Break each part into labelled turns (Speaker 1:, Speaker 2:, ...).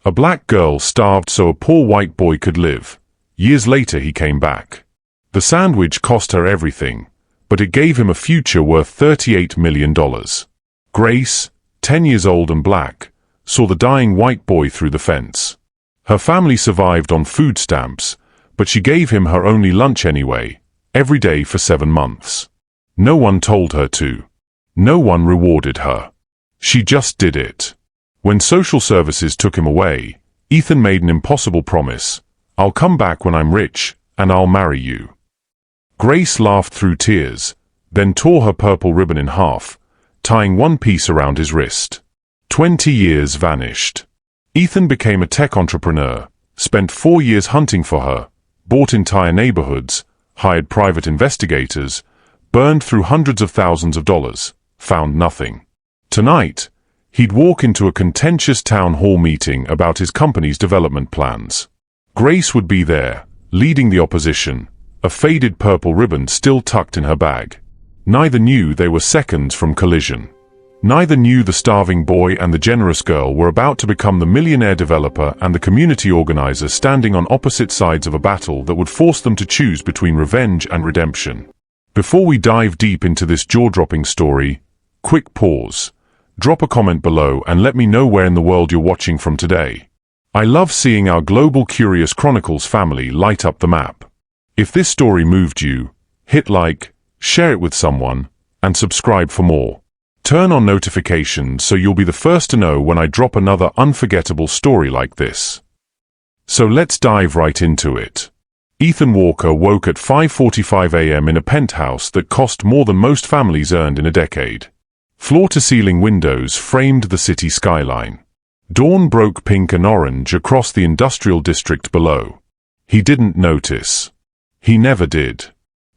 Speaker 1: A black girl starved so a poor white boy could live. Years later he came back. The sandwich cost her everything, but it gave him a future worth $38 million. Grace, 10 years old and black, saw the dying white boy through the fence. Her family survived on food stamps, but she gave him her only lunch anyway, every day for 7 months. No one told her to. No one rewarded her. She just did it. When social services took him away, Ethan made an impossible promise: "I'll come back when I'm rich, and I'll marry you." Grace laughed through tears, then tore her purple ribbon in half, tying one piece around his wrist. 20 years vanished. Ethan became a tech entrepreneur, spent 4 years hunting for her, bought entire neighborhoods, hired private investigators, burned through hundreds of thousands of dollars, found nothing. Tonight, he'd walk into a contentious town hall meeting about his company's development plans. Grace would be there, leading the opposition, a faded purple ribbon still tucked in her bag. Neither knew they were seconds from collision. Neither knew the starving boy and the generous girl were about to become the millionaire developer and the community organizer, standing on opposite sides of a battle that would force them to choose between revenge and redemption. Before we dive deep into this jaw-dropping story, quick pause. Drop a comment below and let me know where in the world you're watching from today. I love seeing our global Curious Chronicles family light up the map. If this story moved you, hit like, share it with someone, and subscribe for more. Turn on notifications so you'll be the first to know when I drop another unforgettable story like this. So let's dive right into it. Ethan Walker woke at 5:45 a.m. in a penthouse that cost more than most families earned in a decade. Floor-to-ceiling windows framed the city skyline. Dawn broke pink and orange across the industrial district below. He didn't notice. He never did.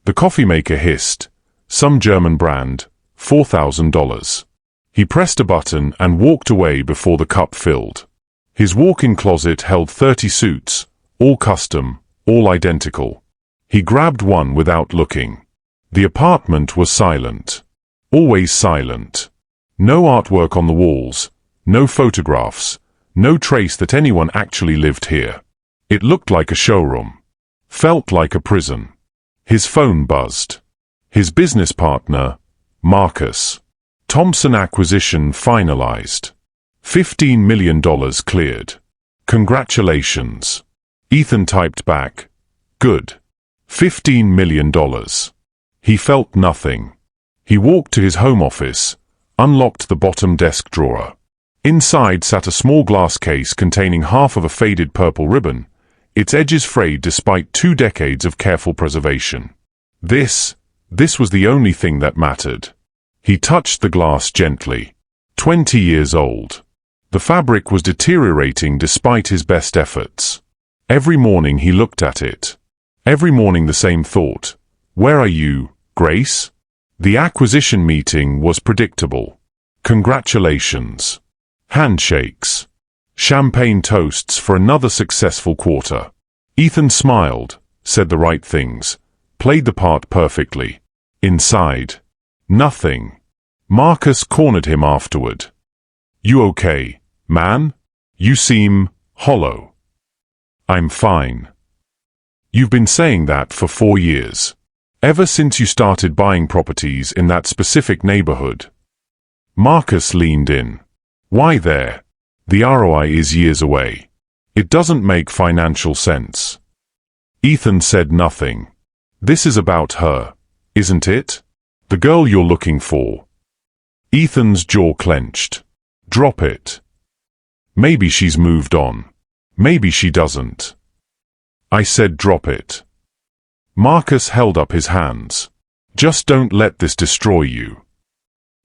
Speaker 1: The coffee maker hissed, some German brand, $4,000. He pressed a button and walked away before the cup filled. His walk-in closet held 30 suits, all custom, all identical. He grabbed one without looking. The apartment was silent. Always silent. No artwork on the walls, no photographs, no trace that anyone actually lived here. It looked like a showroom. Felt like a prison. His phone buzzed. His business partner, Marcus. Thompson acquisition finalized. $15 million cleared. Congratulations. Ethan typed back, "Good. $15 million. He felt nothing. He walked to his home office, unlocked the bottom desk drawer. Inside sat a small glass case containing half of a faded purple ribbon, its edges frayed despite 2 decades of careful preservation. This was the only thing that mattered. He touched the glass gently. 20 years old. The fabric was deteriorating despite his best efforts. Every morning he looked at it. Every morning the same thought. Where are you, Grace? The acquisition meeting was predictable. Congratulations. Handshakes. Champagne toasts for another successful quarter. Ethan smiled, said the right things, played the part perfectly. Inside, nothing. Marcus cornered him afterward. "You okay, man? You seem hollow." "I'm fine." "You've been saying that for 4 years. Ever since you started buying properties in that specific neighborhood." Marcus leaned in. "Why there? The ROI is years away. It doesn't make financial sense." Ethan said nothing. "This is about her, isn't it? The girl you're looking for." Ethan's jaw clenched. "Drop it. Maybe she's moved on. Maybe she doesn't." "I said drop it." Marcus held up his hands. "Just don't let this destroy you."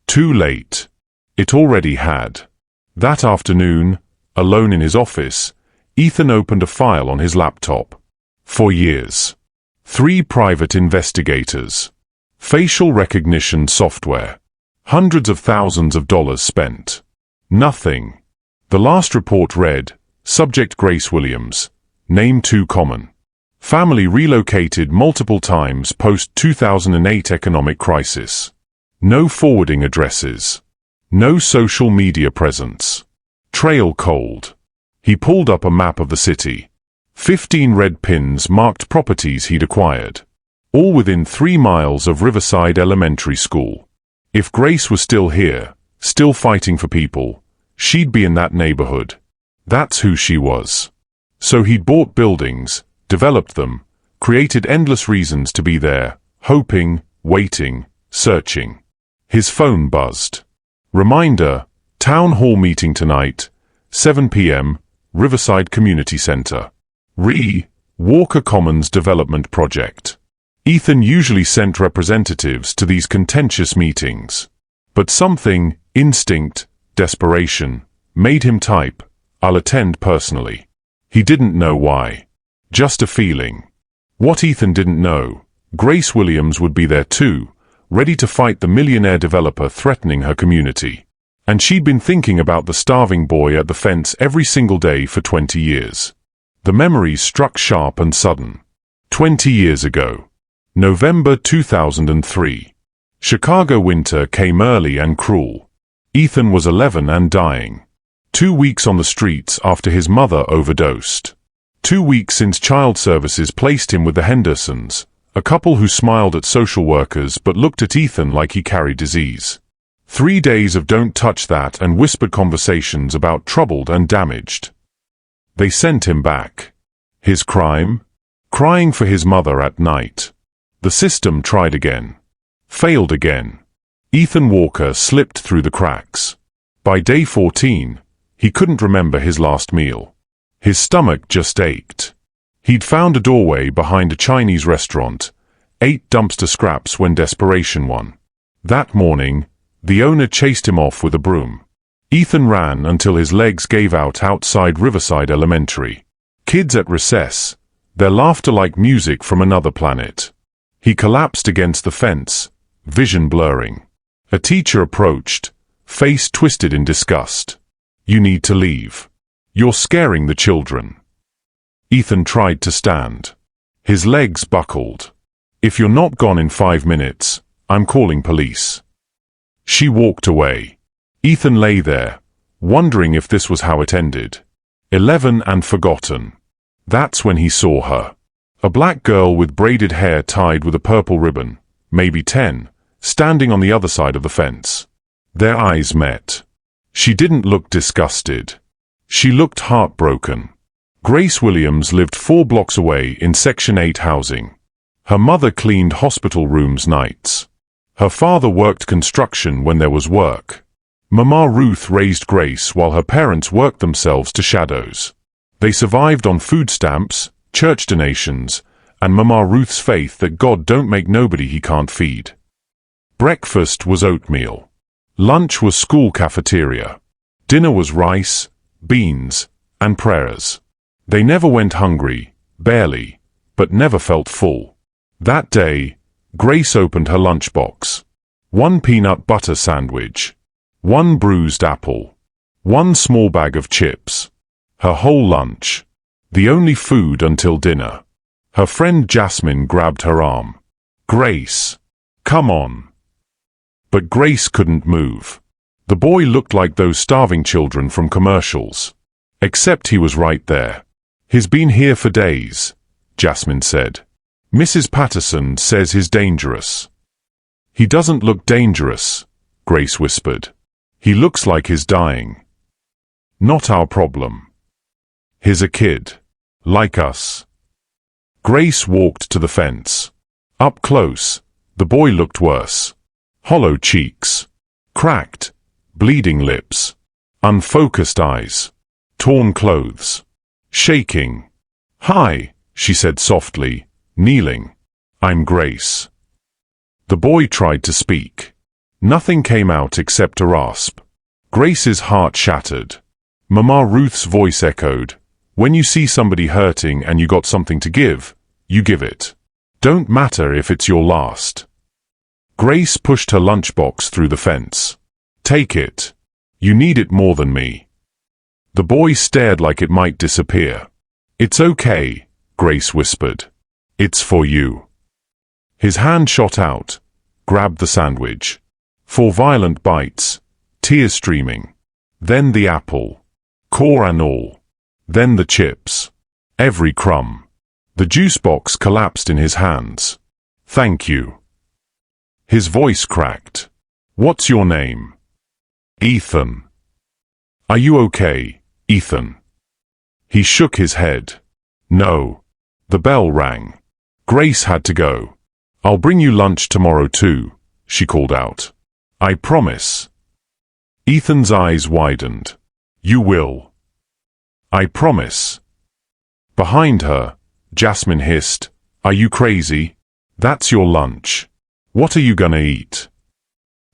Speaker 1: Too late. It already had. That afternoon, alone in his office, Ethan opened a file on his laptop. 4 years. 3 private investigators. Facial recognition software. Hundreds of thousands of dollars spent. Nothing. The last report read, Subject Grace Williams. Name too common. Family relocated multiple times post-2008 economic crisis. No forwarding addresses. No social media presence. Trail cold. He pulled up a map of the city. 15 red pins marked properties he'd acquired, all within 3 miles of Riverside Elementary School. If Grace was still here, still fighting for people, she'd be in that neighborhood. That's who she was. So he'd bought buildings, developed them, created endless reasons to be there, hoping, waiting, searching. His phone buzzed. Reminder, town hall meeting tonight, 7 p.m., Riverside Community Center. Walker Commons Development Project. Ethan usually sent representatives to these contentious meetings. But something, instinct, desperation, made him type, "I'll attend personally." He didn't know why. Just a feeling. What Ethan didn't know, Grace Williams would be there too, ready to fight the millionaire developer threatening her community. And she'd been thinking about the starving boy at the fence every single day for 20 years. The memories struck sharp and sudden. 20 years ago. November 2003. Chicago winter came early and cruel. Ethan was 11 and dying. 2 weeks on the streets after his mother overdosed. 2 weeks since child services placed him with the Hendersons, a couple who smiled at social workers but looked at Ethan like he carried disease. 3 days of don't touch that and whispered conversations about troubled and damaged. They sent him back. His crime? Crying for his mother at night. The system tried again. Failed again. Ethan Walker slipped through the cracks. By day 14, he couldn't remember his last meal. His stomach just ached. He'd found a doorway behind a Chinese restaurant, ate dumpster scraps when desperation won. That morning, the owner chased him off with a broom. Ethan ran until his legs gave out outside Riverside Elementary. Kids at recess, their laughter like music from another planet. He collapsed against the fence, vision blurring. A teacher approached, face twisted in disgust. "You need to leave. You're scaring the children." Ethan tried to stand. His legs buckled. "If you're not gone in 5 minutes, I'm calling police." She walked away. Ethan lay there, wondering if this was how it ended. 11 and forgotten. That's when he saw her. A black girl with braided hair tied with a purple ribbon, maybe 10, standing on the other side of the fence. Their eyes met. She didn't look disgusted. She looked heartbroken. Grace Williams lived 4 blocks away in Section 8 housing. Her mother cleaned hospital rooms nights. Her father worked construction when there was work. Mama Ruth raised Grace while her parents worked themselves to shadows. They survived on food stamps, church donations, and Mama Ruth's faith that God don't make nobody he can't feed. Breakfast was oatmeal. Lunch was school cafeteria. Dinner was rice, beans, and prayers. They never went hungry, barely, but never felt full. That day, Grace opened her lunchbox. 1 peanut butter sandwich. 1 bruised apple. 1 small bag of chips. Her whole lunch. The only food until dinner. Her friend Jasmine grabbed her arm. "Grace, come on." But Grace couldn't move. The boy looked like those starving children from commercials. Except he was right there. "He's been here for days," Jasmine said. "Mrs. Patterson says he's dangerous." "He doesn't look dangerous," Grace whispered. "He looks like he's dying." "Not our problem. He's a kid. Like us." Grace walked to the fence. Up close, the boy looked worse. Hollow cheeks. Cracked, bleeding lips. Unfocused eyes. Torn clothes. Shaking. "Hi," she said softly, kneeling. "I'm Grace." The boy tried to speak. Nothing came out except a rasp. Grace's heart shattered. Mama Ruth's voice echoed, "When you see somebody hurting and you got something to give, you give it. Don't matter if it's your last." Grace pushed her lunchbox through the fence. "Take it. You need it more than me." The boy stared like it might disappear. "It's okay," Grace whispered. "It's for you." His hand shot out, grabbed the sandwich. 4 violent bites, tears streaming. Then the apple. Core and all. Then the chips. Every crumb. The juice box collapsed in his hands. Thank you. His voice cracked. What's your name? Ethan. Are you okay, Ethan? He shook his head. No. The bell rang. Grace had to go. I'll bring you lunch tomorrow too, she called out. I promise. Ethan's eyes widened. You will. I promise. Behind her, Jasmine hissed, Are you crazy? That's your lunch. What are you gonna eat?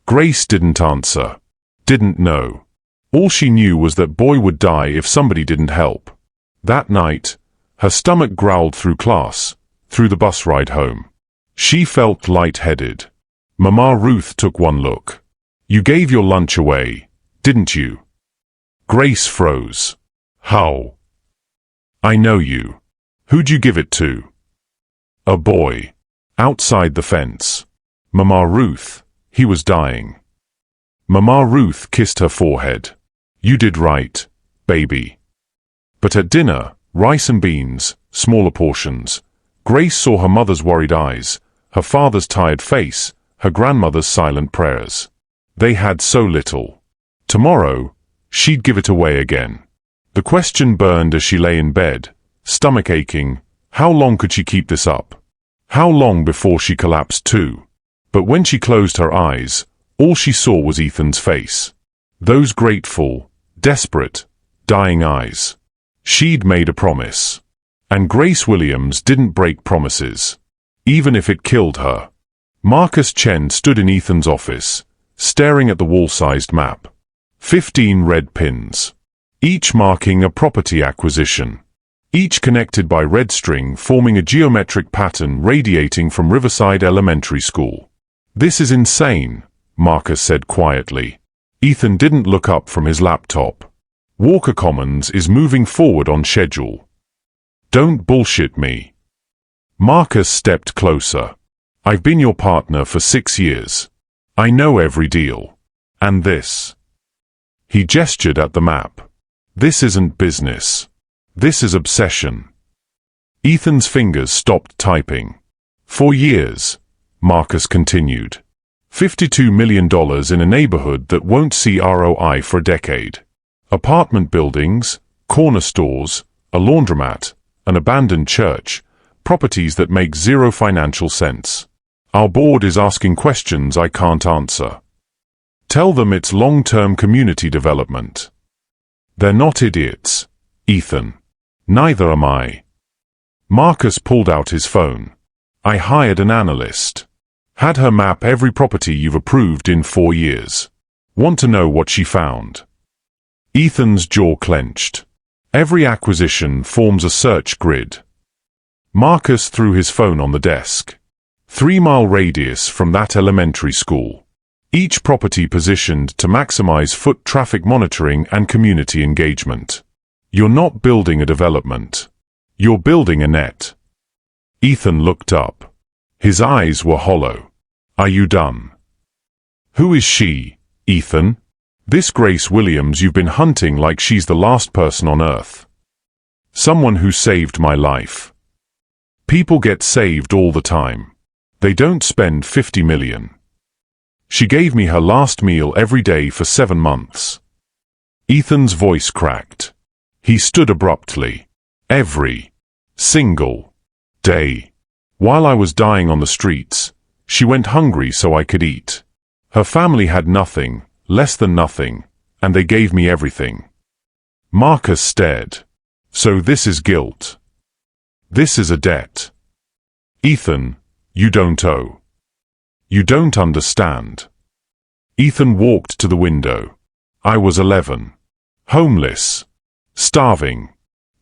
Speaker 1: Grace didn't answer. Didn't know. All she knew was that Boy would die if somebody didn't help. That night, her stomach growled through class, through the bus ride home. She felt light-headed. Mama Ruth took one look. You gave your lunch away, didn't you? Grace froze. How? I know you. Who'd you give it to? A boy. Outside the fence. Mama Ruth. He was dying. Mama Ruth kissed her forehead. You did right, baby. But at dinner, rice and beans, smaller portions, Grace saw her mother's worried eyes, her father's tired face, her grandmother's silent prayers. They had so little. Tomorrow, she'd give it away again. The question burned as she lay in bed, stomach aching. How long could she keep this up? How long before she collapsed too? But when she closed her eyes, all she saw was Ethan's face. Those grateful, desperate, dying eyes. She'd made a promise. And Grace Williams didn't break promises, even if it killed her. Marcus Chen stood in Ethan's office, staring at the wall-sized map. 15 red pins, each marking a property acquisition, each connected by red string forming a geometric pattern radiating from Riverside Elementary School. This is insane, Marcus said quietly. Ethan didn't look up from his laptop. Walker Commons is moving forward on schedule. Don't bullshit me. Marcus stepped closer. I've been your partner for 6 years. I know every deal. And this. He gestured at the map. This isn't business. This is obsession. Ethan's fingers stopped typing. For years, Marcus continued. $52 million in a neighborhood that won't see ROI for a decade. Apartment buildings, corner stores, a laundromat, an abandoned church, properties that make zero financial sense. Our board is asking questions I can't answer. Tell them it's long-term community development. They're not idiots, Ethan. Neither am I. Marcus pulled out his phone. I hired an analyst. Had her map every property you've approved in 4 years. Want to know what she found? Ethan's jaw clenched. Every acquisition forms a search grid. Marcus threw his phone on the desk. 3-mile radius from that elementary school. Each property positioned to maximize foot traffic monitoring and community engagement. You're not building a development. You're building a net. Ethan looked up. His eyes were hollow. Are you done? Who is she, Ethan? This Grace Williams you've been hunting like she's the last person on earth. Someone who saved my life. People get saved all the time. They don't spend $50 million. She gave me her last meal every day for 7 months. Ethan's voice cracked. He stood abruptly. Every single day. While I was dying on the streets, she went hungry so I could eat. Her family had nothing, less than nothing, and they gave me everything. Marcus stared. So this is guilt. This is a debt. Ethan, you don't owe. You don't understand. Ethan walked to the window. I was 11. Homeless. Starving.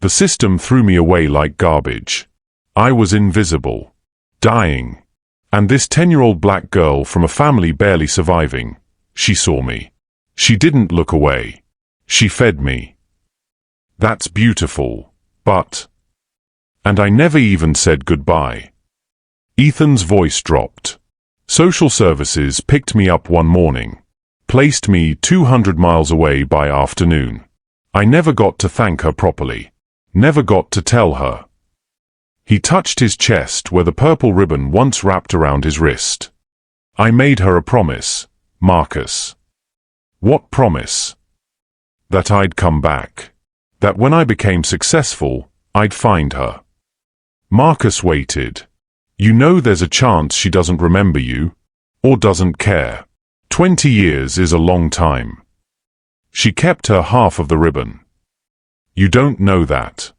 Speaker 1: The system threw me away like garbage. I was invisible. Dying. And this 10-year-old black girl from a family barely surviving, she saw me. She didn't look away. She fed me. That's beautiful, but... And I never even said goodbye. Ethan's voice dropped. Social services picked me up one morning, placed me 200 miles away by afternoon. I never got to thank her properly. Never got to tell her. He touched his chest where the purple ribbon once wrapped around his wrist. I made her a promise, Marcus. What promise? That I'd come back. That when I became successful, I'd find her. Marcus waited. You know there's a chance she doesn't remember you, or doesn't care. 20 years is a long time. She kept her half of the ribbon. You don't know that.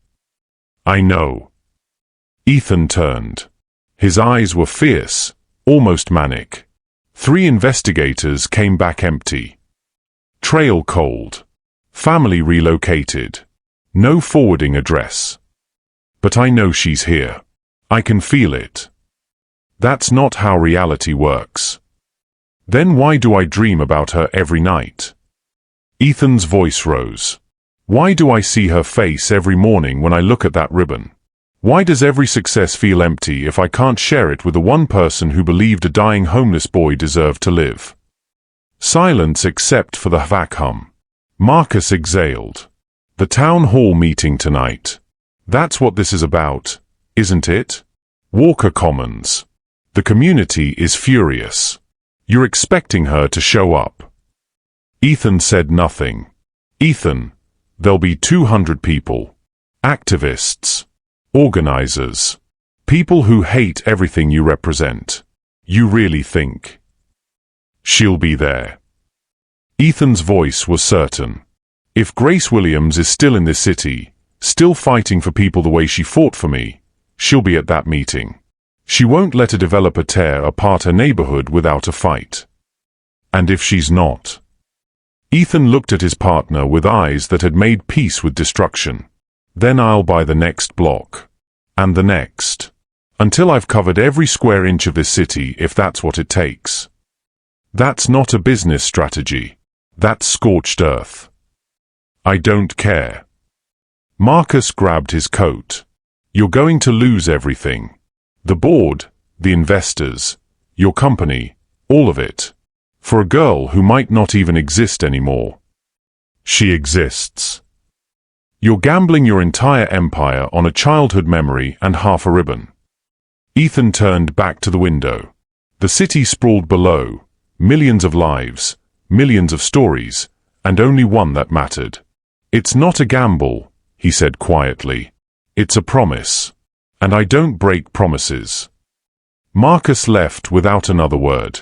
Speaker 1: I know. Ethan turned. His eyes were fierce, almost manic. 3 investigators came back empty. Trail cold. Family relocated. No forwarding address. But I know she's here. I can feel it. That's not how reality works. Then why do I dream about her every night? Ethan's voice rose. Why do I see her face every morning when I look at that ribbon? Why does every success feel empty if I can't share it with the one person who believed a dying homeless boy deserved to live? Silence except for the vacuum. Marcus exhaled. The town hall meeting tonight. That's what this is about, isn't it? Walker Commons. The community is furious. You're expecting her to show up. Ethan said nothing. Ethan, there'll be 200 people. Activists. Organizers. People who hate everything you represent. You really think she'll be there? Ethan's voice was certain. If Grace Williams is still in this city, still fighting for people the way she fought for me, she'll be at that meeting. She won't let a developer tear apart her neighborhood without a fight. And if she's not? Ethan looked at his partner with eyes that had made peace with destruction. Then I'll buy the next block. And the next. Until I've covered every square inch of this city if that's what it takes. That's not a business strategy. That's scorched earth. I don't care. Marcus grabbed his coat. You're going to lose everything. The board, the investors, your company, all of it. For a girl who might not even exist anymore. She exists. You're gambling your entire empire on a childhood memory and half a ribbon. Ethan turned back to the window. The city sprawled below, millions of lives, millions of stories, and only one that mattered. It's not a gamble, he said quietly. It's a promise. And I don't break promises. Marcus left without another word.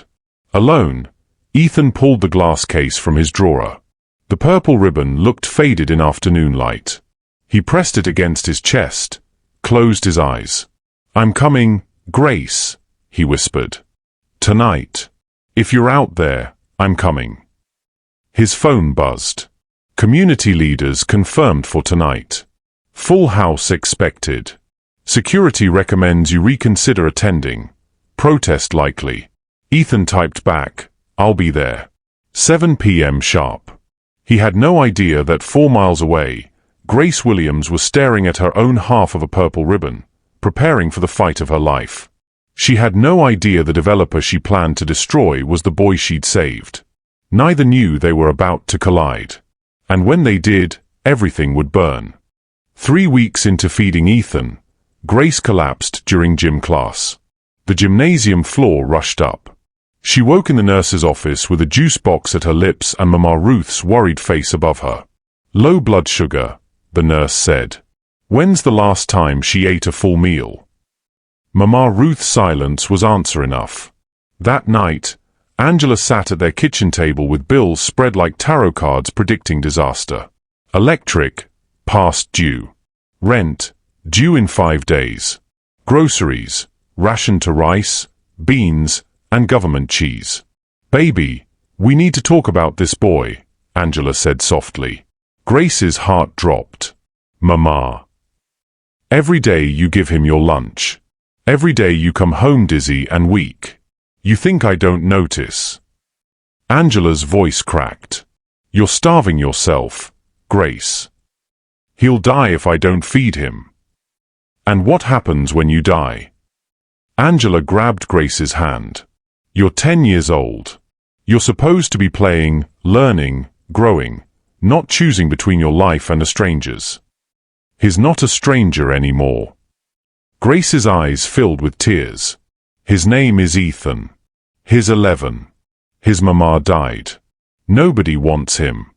Speaker 1: Alone, Ethan pulled the glass case from his drawer. The purple ribbon looked faded in afternoon light. He pressed it against his chest, closed his eyes. I'm coming, Grace, he whispered. Tonight. If you're out there, I'm coming. His phone buzzed. Community leaders confirmed for tonight. Full house expected. Security recommends you reconsider attending. Protest likely. Ethan typed back, I'll be there. 7 p.m. sharp. He had no idea that 4 miles away, Grace Williams was staring at her own half of a purple ribbon, preparing for the fight of her life. She had no idea the developer she planned to destroy was the boy she'd saved. Neither knew they were about to collide. And when they did, everything would burn. 3 weeks into feeding Ethan, Grace collapsed during gym class. The gymnasium floor rushed up. She woke in the nurse's office with a juice box at her lips and Mama Ruth's worried face above her. Low blood sugar, the nurse said. When's the last time she ate a full meal? Mama Ruth's silence was answer enough. That night, Angela sat at their kitchen table with bills spread like tarot cards predicting disaster. Electric, past due. Rent, due in 5 days. Groceries, ration to rice, beans, and government cheese. Baby, we need to talk about this boy, Angela said softly. Grace's heart dropped. Mama. Every day you give him your lunch. Every day you come home dizzy and weak. You think I don't notice. Angela's voice cracked. You're starving yourself, Grace. He'll die if I don't feed him. And what happens when you die? Angela grabbed Grace's hand. You're 10 years old. You're supposed to be playing, learning, growing, not choosing between your life and a stranger's. He's not a stranger anymore. Grace's eyes filled with tears. His name is Ethan. He's 11. His mama died. Nobody wants him.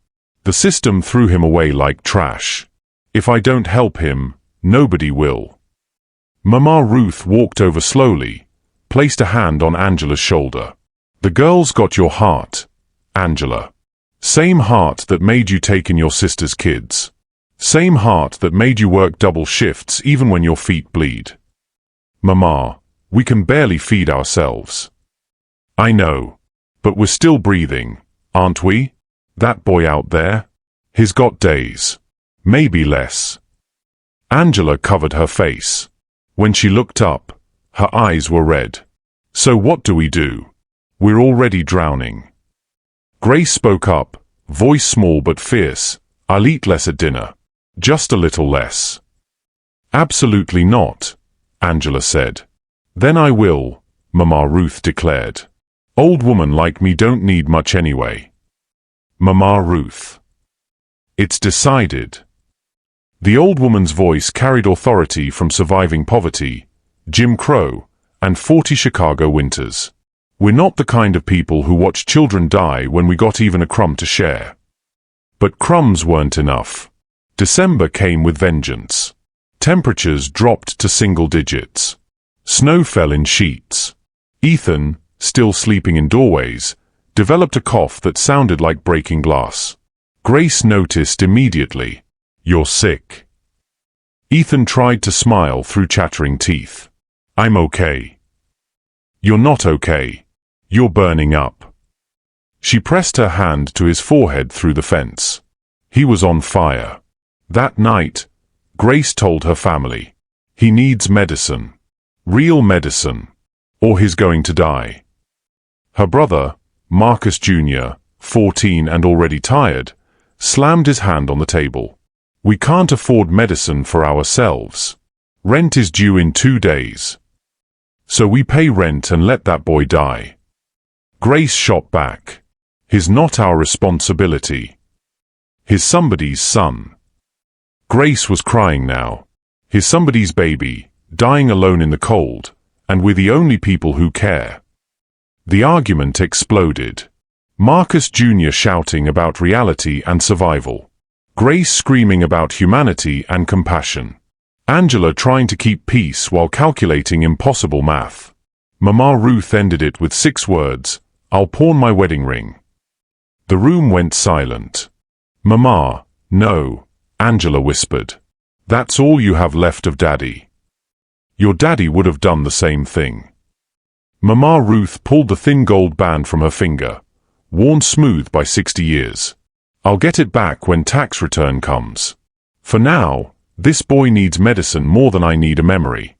Speaker 1: The system threw him away like trash. If I don't help him, nobody will. Mama Ruth walked over slowly, placed a hand on Angela's shoulder. The girl's got your heart, Angela. Same heart that made you take in your sister's kids. Same heart that made you work double shifts even when your feet bleed. Mama, we can barely feed ourselves. I know, but we're still breathing, aren't we? That boy out there? He's got days. Maybe less. Angela covered her face. When she looked up, her eyes were red. So what do we do? We're already drowning. Grace spoke up, voice small but fierce. I'll eat less at dinner. Just a little less. Absolutely not, Angela said. Then I will, Mama Ruth declared. Old woman like me don't need much anyway. Mama Ruth. It's decided. The old woman's voice carried authority from surviving poverty, Jim Crow, and 40 Chicago winters. We're not the kind of people who watch children die when we got even a crumb to share. But crumbs weren't enough. December came with vengeance. Temperatures dropped to single digits. Snow fell in sheets. Ethan, still sleeping in doorways, developed a cough that sounded like breaking glass. Grace noticed immediately. You're sick. Ethan tried to smile through chattering teeth. I'm okay. You're not okay. You're burning up. She pressed her hand to his forehead through the fence. He was on fire. That night, Grace told her family. He needs medicine. Real medicine. Or he's going to die. Her brother, Marcus Jr., 14 and already tired, slammed his hand on the table. We can't afford medicine for ourselves. Rent is due in 2 days. So we pay rent and let that boy die. Grace shot back. He's not our responsibility. He's somebody's son. Grace was crying now. He's somebody's baby, dying alone in the cold, and we're the only people who care. The argument exploded. Marcus Jr. shouting about reality and survival. Grace screaming about humanity and compassion. Angela trying to keep peace while calculating impossible math. Mama Ruth ended it with 6 words, I'll pawn my wedding ring. The room went silent. Mama, no, Angela whispered. That's all you have left of Daddy. Your daddy would have done the same thing. Mama Ruth pulled the thin gold band from her finger, worn smooth by 60 years. I'll get it back when tax return comes. For now, this boy needs medicine more than I need a memory.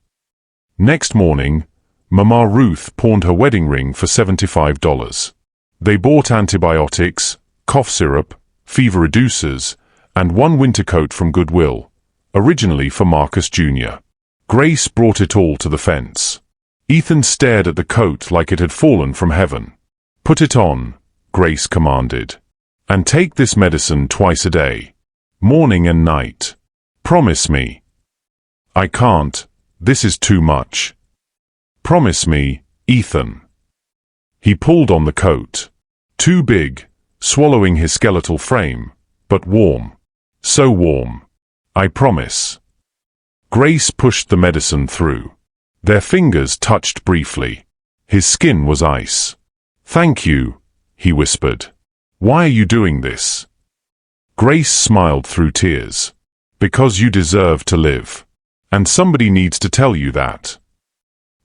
Speaker 1: Next morning, Mama Ruth pawned her wedding ring for $75. They bought antibiotics, cough syrup, fever reducers, and 1 winter coat from Goodwill, originally for Marcus Jr. Grace brought it all to the fence. Ethan stared at the coat like it had fallen from heaven. Put it on, Grace commanded. And take this medicine twice a day. Morning and night. Promise me. I can't. This is too much. Promise me, Ethan. He pulled on the coat. Too big, swallowing his skeletal frame, but warm. So warm. I promise. Grace pushed the medicine through. Their fingers touched briefly. His skin was ice. Thank you, he whispered. Why are you doing this? Grace smiled through tears. Because you deserve to live. And somebody needs to tell you that.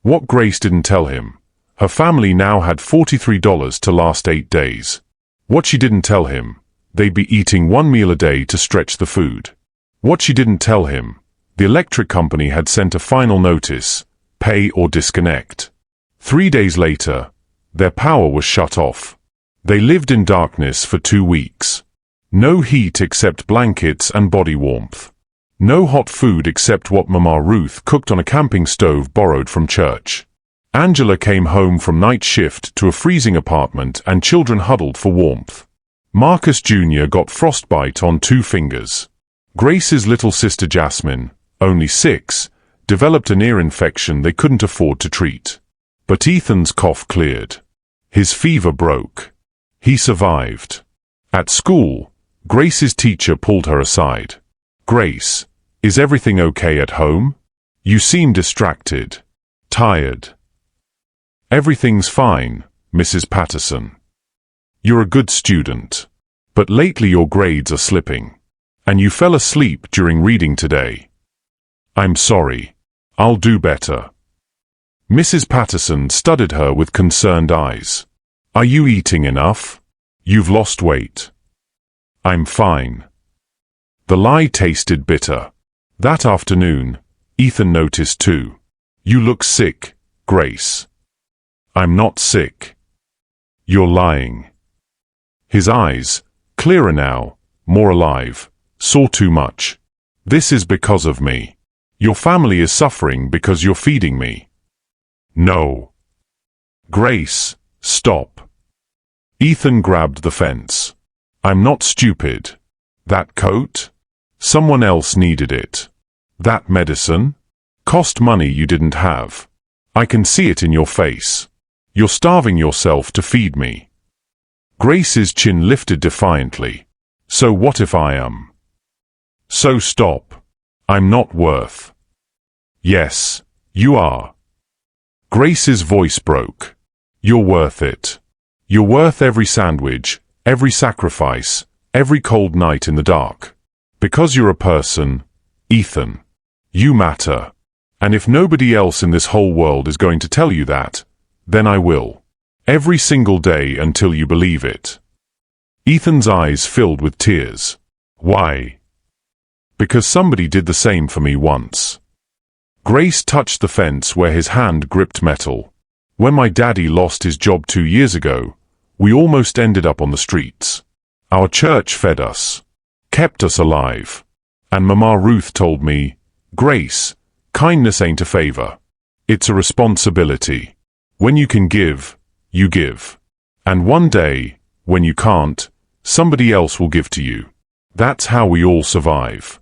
Speaker 1: What Grace didn't tell him. Her family now had $43 to last 8 days. What she didn't tell him. They'd be eating 1 meal a day to stretch the food. What she didn't tell him. The electric company had sent a final notice. Pay or disconnect. 3 days later, their power was shut off. They lived in darkness for 2 weeks. No heat except blankets and body warmth. No hot food except what Mama Ruth cooked on a camping stove borrowed from church. Angela came home from night shift to a freezing apartment and children huddled for warmth. Marcus Jr. got frostbite on 2 fingers. Grace's little sister Jasmine, only 6, developed an ear infection they couldn't afford to treat. But Ethan's cough cleared. His fever broke. He survived. At school, Grace's teacher pulled her aside. "Grace, is everything okay at home? You seem distracted. Tired." "Everything's fine, Mrs. Patterson. You're a good student. But lately your grades are slipping. And you fell asleep during reading today." "I'm sorry. I'll do better." Mrs. Patterson studied her with concerned eyes. "Are you eating enough? You've lost weight." "I'm fine." The lie tasted bitter. That afternoon, Ethan noticed too. "You look sick, Grace." "I'm not sick." "You're lying." His eyes, clearer now, more alive, saw too much. "This is because of me. Your family is suffering because you're feeding me." "No." "Grace, stop." Ethan grabbed the fence. "I'm not stupid. That coat? Someone else needed it. That medicine? Cost money you didn't have. I can see it in your face. You're starving yourself to feed me." Grace's chin lifted defiantly. "So what if I am? So stop. I'm not worth." "Yes, you are." Grace's voice broke. "You're worth it. You're worth every sandwich, every sacrifice, every cold night in the dark. Because you're a person, Ethan. You matter. And if nobody else in this whole world is going to tell you that, then I will. Every single day until you believe it." Ethan's eyes filled with tears. "Why?" "Because somebody did the same for me once." Grace touched the fence where his hand gripped metal. "When my daddy lost his job 2 years ago, we almost ended up on the streets. Our church fed us, kept us alive. And Mama Ruth told me, 'Grace, kindness ain't a favor. It's a responsibility. When you can give, you give. And one day, when you can't, somebody else will give to you. That's how we all survive.'"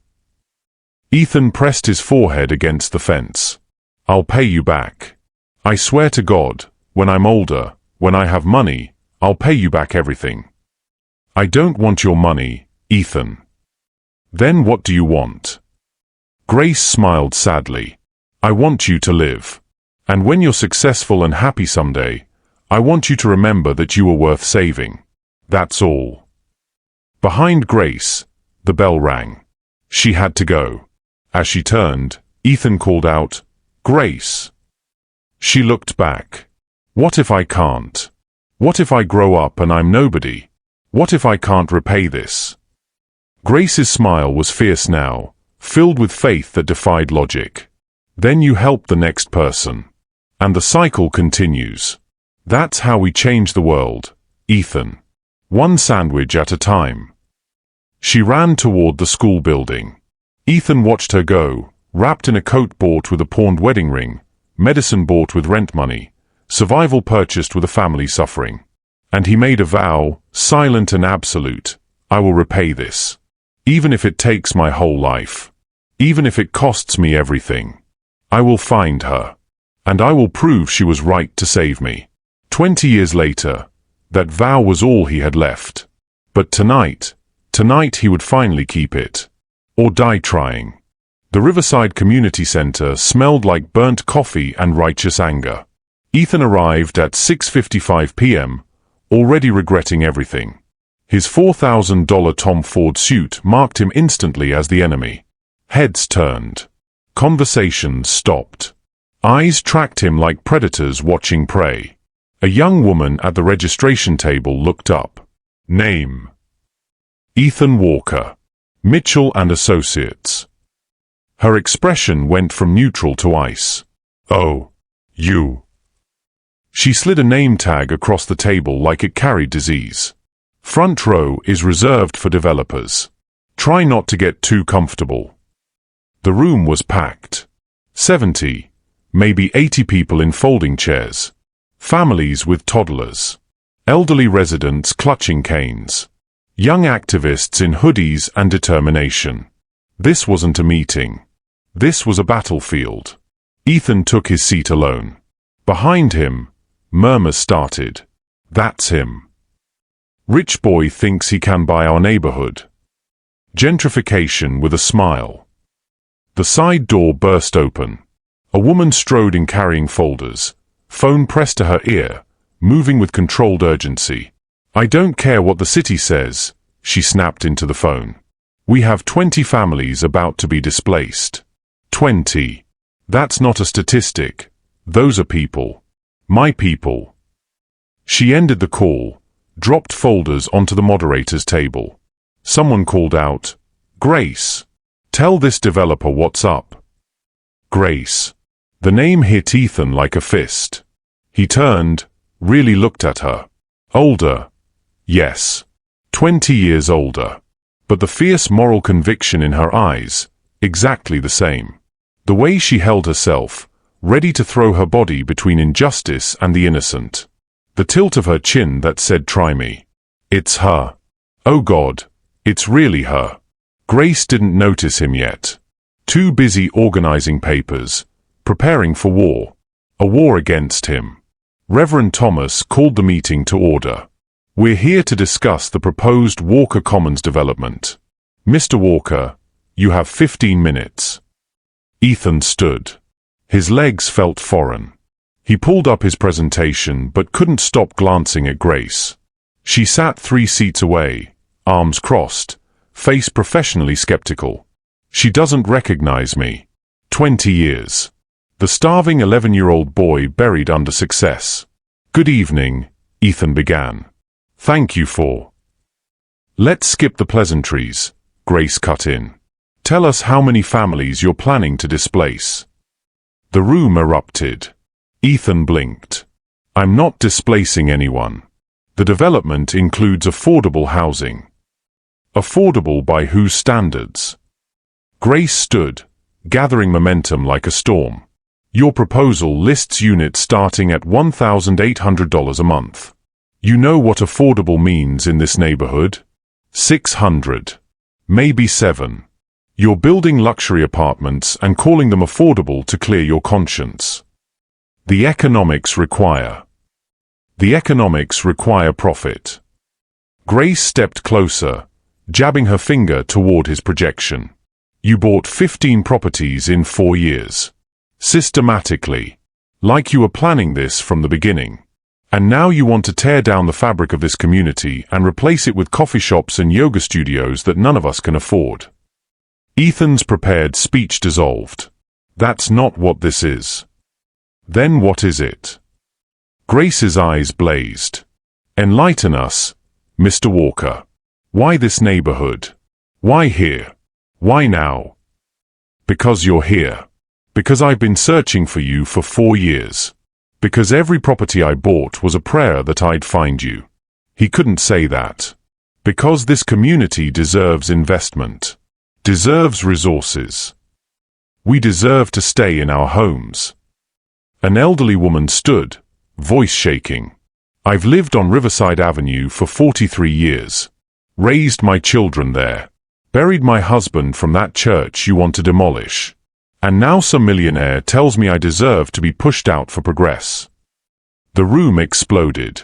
Speaker 1: Ethan pressed his forehead against the fence. "I'll pay you back. I swear to God, when I'm older, when I have money, I'll pay you back everything." "I don't want your money, Ethan." "Then what do you want?" Grace smiled sadly. "I want you to live. And when you're successful and happy someday, I want you to remember that you were worth saving. That's all." Behind Grace, the bell rang. She had to go. As she turned, Ethan called out, "Grace." She looked back. "What if I can't? What if I grow up and I'm nobody? What if I can't repay this?" Grace's smile was fierce now, filled with faith that defied logic. "Then you help the next person. And the cycle continues. That's how we change the world, Ethan. One sandwich at a time." She ran toward the school building. Ethan watched her go, wrapped in a coat bought with a pawned wedding ring, medicine bought with rent money, survival purchased with a family suffering. And he made a vow, silent and absolute: "I will repay this. Even if it takes my whole life. Even if it costs me everything. I will find her. And I will prove she was right to save me." 20 years later, that vow was all he had left. But tonight he would finally keep it. Or die trying. The Riverside Community Center smelled like burnt coffee and righteous anger. Ethan arrived at 6:55 p.m., already regretting everything. His $4,000 Tom Ford suit marked him instantly as the enemy. Heads turned. Conversations stopped. Eyes tracked him like predators watching prey. A young woman at the registration table looked up. "Name?" "Ethan Walker. Mitchell and Associates." Her expression went from neutral to ice. "Oh, you." She slid a name tag across the table like it carried disease. "Front row is reserved for developers. Try not to get too comfortable." The room was packed. 70, maybe 80 people in folding chairs. Families with toddlers. Elderly residents clutching canes. Young activists in hoodies and determination. This wasn't a meeting. This was a battlefield. Ethan took his seat alone. Behind him, murmurs started. That's him. Rich boy thinks he can buy our neighborhood. Gentrification with a smile. The side door burst open. A woman strode in carrying folders, phone pressed to her ear, moving with controlled urgency. I don't care what the city says, she snapped into the phone. We have 20 families about to be displaced. 20. That's not a statistic. Those are people. My people. She ended the call, dropped folders onto the moderator's table. Someone called out, Grace, tell this developer what's up. Grace. The name hit Ethan like a fist. He turned, really looked at her. Older. Yes. 20 years older. But the fierce moral conviction in her eyes, exactly the same. The way she held herself, ready to throw her body between injustice and the innocent. The tilt of her chin that said, try me. It's her. Oh God, it's really her. Grace didn't notice him yet. Too busy organizing papers, preparing for war. A war against him. Reverend Thomas called the meeting to order. We're here to discuss the proposed Walker Commons development. Mr. Walker, you have 15 minutes. Ethan stood. His legs felt foreign. He pulled up his presentation but couldn't stop glancing at Grace. She sat 3 seats away, arms crossed, face professionally skeptical. She doesn't recognize me. 20 years. The starving 11-year-old boy buried under success. Good evening, Ethan began. Thank you for. Let's skip the pleasantries, Grace cut in. Tell us how many families you're planning to displace. The room erupted. Ethan blinked. I'm not displacing anyone. The development includes affordable housing. Affordable by whose standards? Grace stood, gathering momentum like a storm. Your proposal lists units starting at $1,800 a month. You know what affordable means in this neighborhood? 600. Maybe 7. You're building luxury apartments and calling them affordable to clear your conscience. The economics require. The economics require profit. Grace stepped closer, jabbing her finger toward his projection. You bought 15 properties in 4 years. Systematically. Like you were planning this from the beginning. And now you want to tear down the fabric of this community and replace it with coffee shops and yoga studios that none of us can afford. Ethan's prepared speech dissolved. That's not what this is. Then what is it? Grace's eyes blazed. Enlighten us, Mr. Walker. Why this neighborhood? Why here? Why now? Because you're here. Because I've been searching for you for 4 years. Because every property I bought was a prayer that I'd find you. He couldn't say that. Because this community deserves investment. Deserves resources. We deserve to stay in our homes. An elderly woman stood, voice shaking. I've lived on Riverside Avenue for 43 years. Raised my children there. Buried my husband from that church you want to demolish. And now some millionaire tells me I deserve to be pushed out for progress. The room exploded.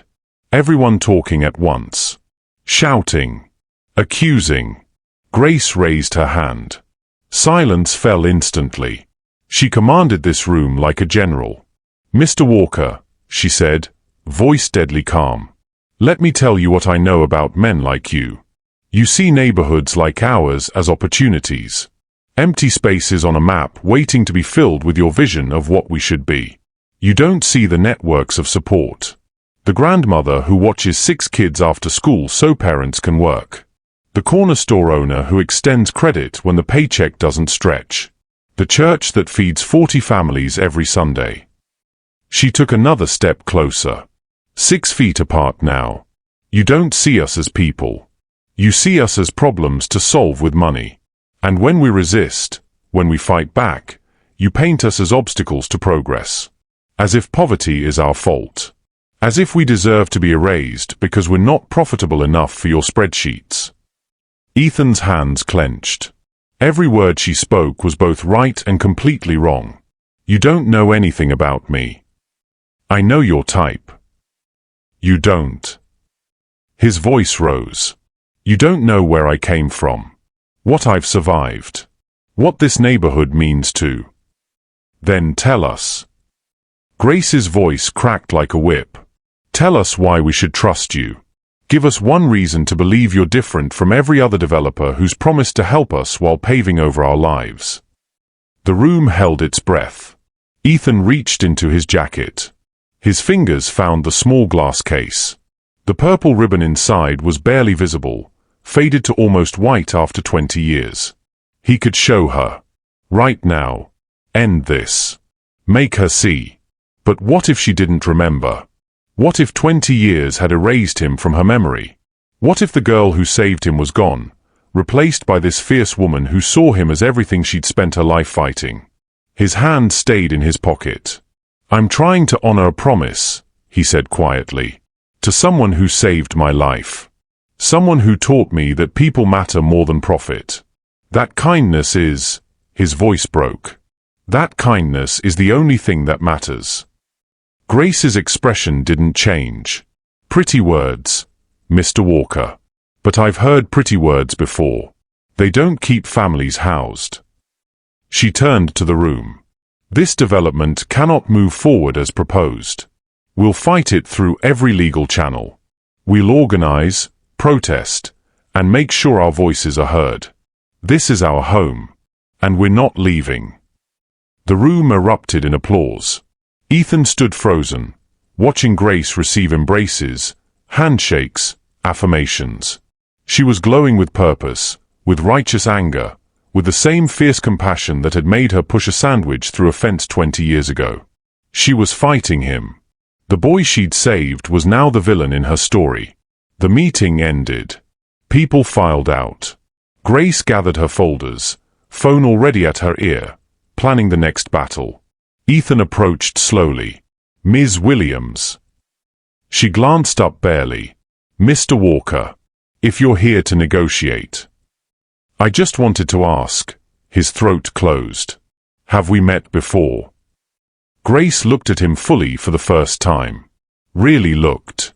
Speaker 1: Everyone talking at once. Shouting. Accusing. Grace raised her hand. Silence fell instantly. She commanded this room like a general. Mr. Walker, she said, voice deadly calm. Let me tell you what I know about men like you. You see neighborhoods like ours as opportunities. Empty spaces on a map waiting to be filled with your vision of what we should be. You don't see the networks of support. The grandmother who watches 6 kids after school so parents can work. The corner store owner who extends credit when the paycheck doesn't stretch. The church that feeds 40 families every Sunday. She took another step closer. 6 feet apart now. You don't see us as people. You see us as problems to solve with money. And when we resist, when we fight back, you paint us as obstacles to progress. As if poverty is our fault. As if we deserve to be erased because we're not profitable enough for your spreadsheets. Ethan's hands clenched. Every word she spoke was both right and completely wrong. You don't know anything about me. I know your type. You don't. His voice rose. You don't know where I came from. What I've survived. What this neighborhood means to. Then tell us. Grace's voice cracked like a whip. Tell us why we should trust you. Give us one reason to believe you're different from every other developer who's promised to help us while paving over our lives. The room held its breath. Ethan reached into his jacket. His fingers found the small glass case. The purple ribbon inside was barely visible, faded to almost white after 20 years. He could show her. Right now. End this. Make her see. But what if she didn't remember? What if 20 years had erased him from her memory? What if the girl who saved him was gone, replaced by this fierce woman who saw him as everything she'd spent her life fighting? His hand stayed in his pocket. I'm trying to honor a promise, he said quietly, to someone who saved my life. Someone who taught me that people matter more than profit. That kindness is, his voice broke. That kindness is the only thing that matters. Grace's expression didn't change. Pretty words, Mr. Walker. But I've heard pretty words before. They don't keep families housed. She turned to the room. This development cannot move forward as proposed. We'll fight it through every legal channel. We'll organize, protest, and make sure our voices are heard. This is our home, and we're not leaving. The room erupted in applause. Ethan stood frozen, watching Grace receive embraces, handshakes, affirmations. She was glowing with purpose, with righteous anger, with the same fierce compassion that had made her push a sandwich through a fence 20 years ago. She was fighting him. The boy she'd saved was now the villain in her story. The meeting ended. People filed out. Grace gathered her folders, phone already at her ear, planning the next battle. Ethan approached slowly. Ms. Williams. She glanced up barely. Mr. Walker, if you're here to negotiate. I just wanted to ask. His throat closed. Have we met before? Grace looked at him fully for the first time. Really looked.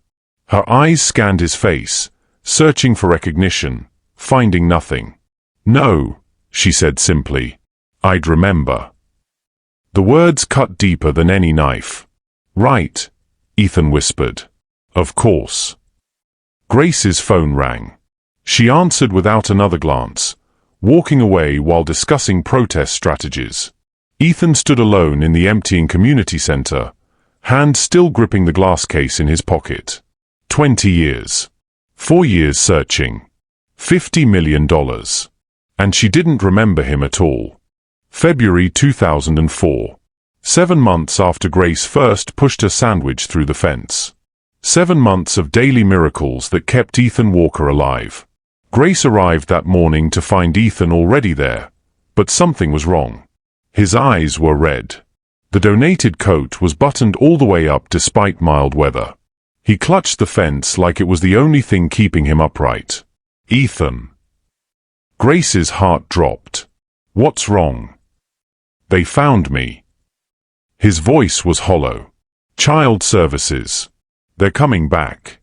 Speaker 1: Her eyes scanned his face, searching for recognition, finding nothing. No, she said simply. I'd remember. The words cut deeper than any knife. Right, Ethan whispered. Of course. Grace's phone rang. She answered without another glance, walking away while discussing protest strategies. Ethan stood alone in the emptying community center, hand still gripping the glass case in his pocket. 20 years. 4 years searching. $50 million. And she didn't remember him at all. February 2004. 7 months after Grace first pushed her sandwich through the fence. 7 months of daily miracles that kept Ethan Walker alive. Grace arrived that morning to find Ethan already there, but something was wrong. His eyes were red. The donated coat was buttoned all the way up despite mild weather. He clutched the fence like it was the only thing keeping him upright. Ethan. Grace's heart dropped. What's wrong? They found me. His voice was hollow. Child services. They're coming back.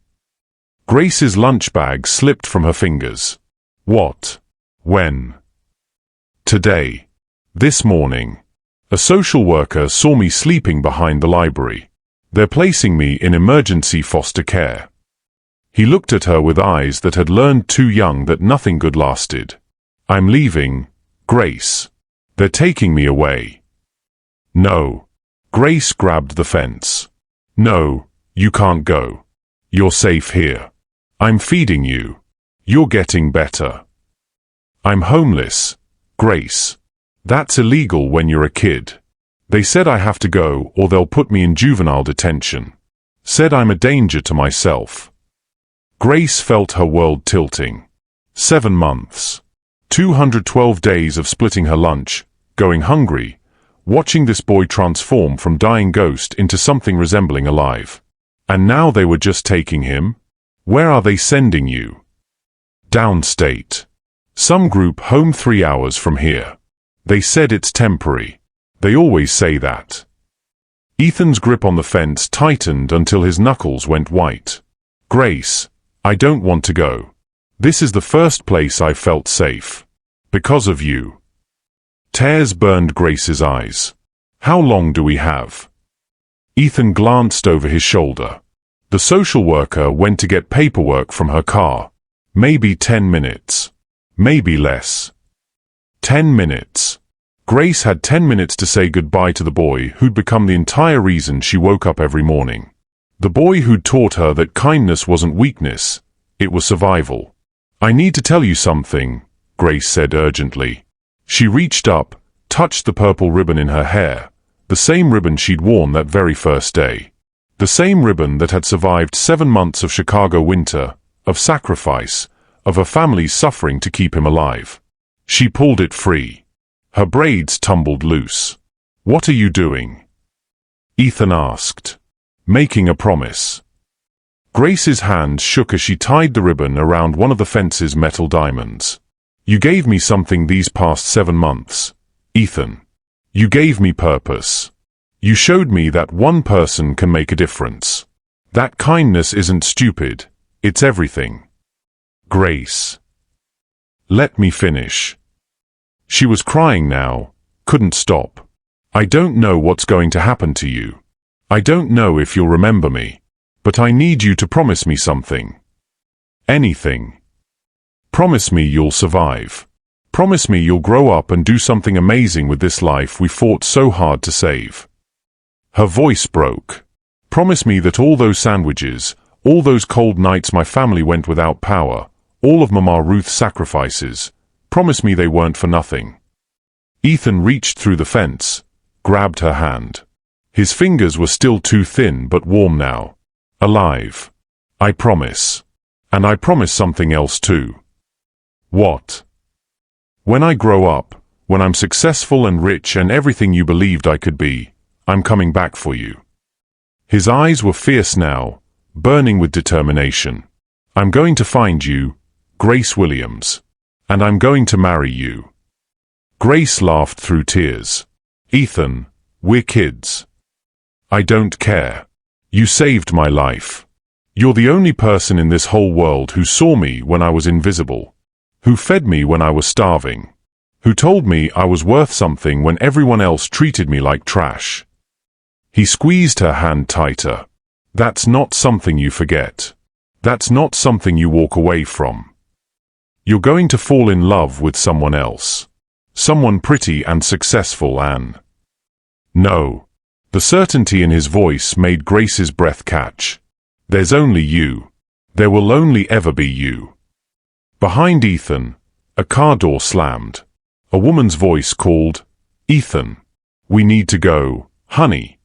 Speaker 1: Grace's lunch bag slipped from her fingers. What? When? Today. This morning. A social worker saw me sleeping behind the library. They're placing me in emergency foster care. He looked at her with eyes that had learned too young that nothing good lasted. I'm leaving, Grace. They're taking me away. No. Grace grabbed the fence. No, you can't go. You're safe here. I'm feeding you. You're getting better. I'm homeless, Grace. That's illegal when you're a kid. They said I have to go or they'll put me in juvenile detention. Said I'm a danger to myself. Grace felt her world tilting. 7 months. 212 days of splitting her lunch, going hungry, watching this boy transform from dying ghost into something resembling alive. And now they were just taking him? Where are they sending you? Downstate. Some group home 3 hours from here. They said it's temporary. They always say that. Ethan's grip on the fence tightened until his knuckles went white. Grace, I don't want to go. This is the first place I felt safe. Because of you. Tears burned Grace's eyes. How long do we have? Ethan glanced over his shoulder. The social worker went to get paperwork from her car. Maybe 10 minutes. Maybe less. 10 minutes. Grace had 10 minutes to say goodbye to the boy who'd become the entire reason she woke up every morning. The boy who'd taught her that kindness wasn't weakness, it was survival. I need to tell you something, Grace said urgently. She reached up, touched the purple ribbon in her hair, the same ribbon she'd worn that very first day. The same ribbon that had survived 7 months of Chicago winter, of sacrifice, of her family's suffering to keep him alive. She pulled it free. Her braids tumbled loose. What are you doing? Ethan asked. Making a promise. Grace's hand shook as she tied the ribbon around one of the fence's metal diamonds. You gave me something these past 7 months, Ethan. You gave me purpose. You showed me that one person can make a difference. That kindness isn't stupid, it's everything. Grace. Let me finish. She was crying now, couldn't stop. I don't know what's going to happen to you. I don't know if you'll remember me. But I need you to promise me something. Anything. Promise me you'll survive. Promise me you'll grow up and do something amazing with this life we fought so hard to save. Her voice broke. Promise me that all those sandwiches, all those cold nights my family went without power, all of Mama Ruth's sacrifices, promise me they weren't for nothing. Ethan reached through the fence, grabbed her hand. His fingers were still too thin but warm now. Alive. I promise. And I promise something else too. What? When I grow up, when I'm successful and rich and everything you believed I could be, I'm coming back for you. His eyes were fierce now, burning with determination. I'm going to find you, Grace Williams. And I'm going to marry you. Grace laughed through tears. Ethan, we're kids. I don't care. You saved my life. You're the only person in this whole world who saw me when I was invisible, who fed me when I was starving, who told me I was worth something when everyone else treated me like trash. He squeezed her hand tighter. That's not something you forget. That's not something you walk away from. You're going to fall in love with someone else. Someone pretty and successful and... No. The certainty in his voice made Grace's breath catch. There's only you. There will only ever be you. Behind Ethan, a car door slammed. A woman's voice called, Ethan. We need to go, honey.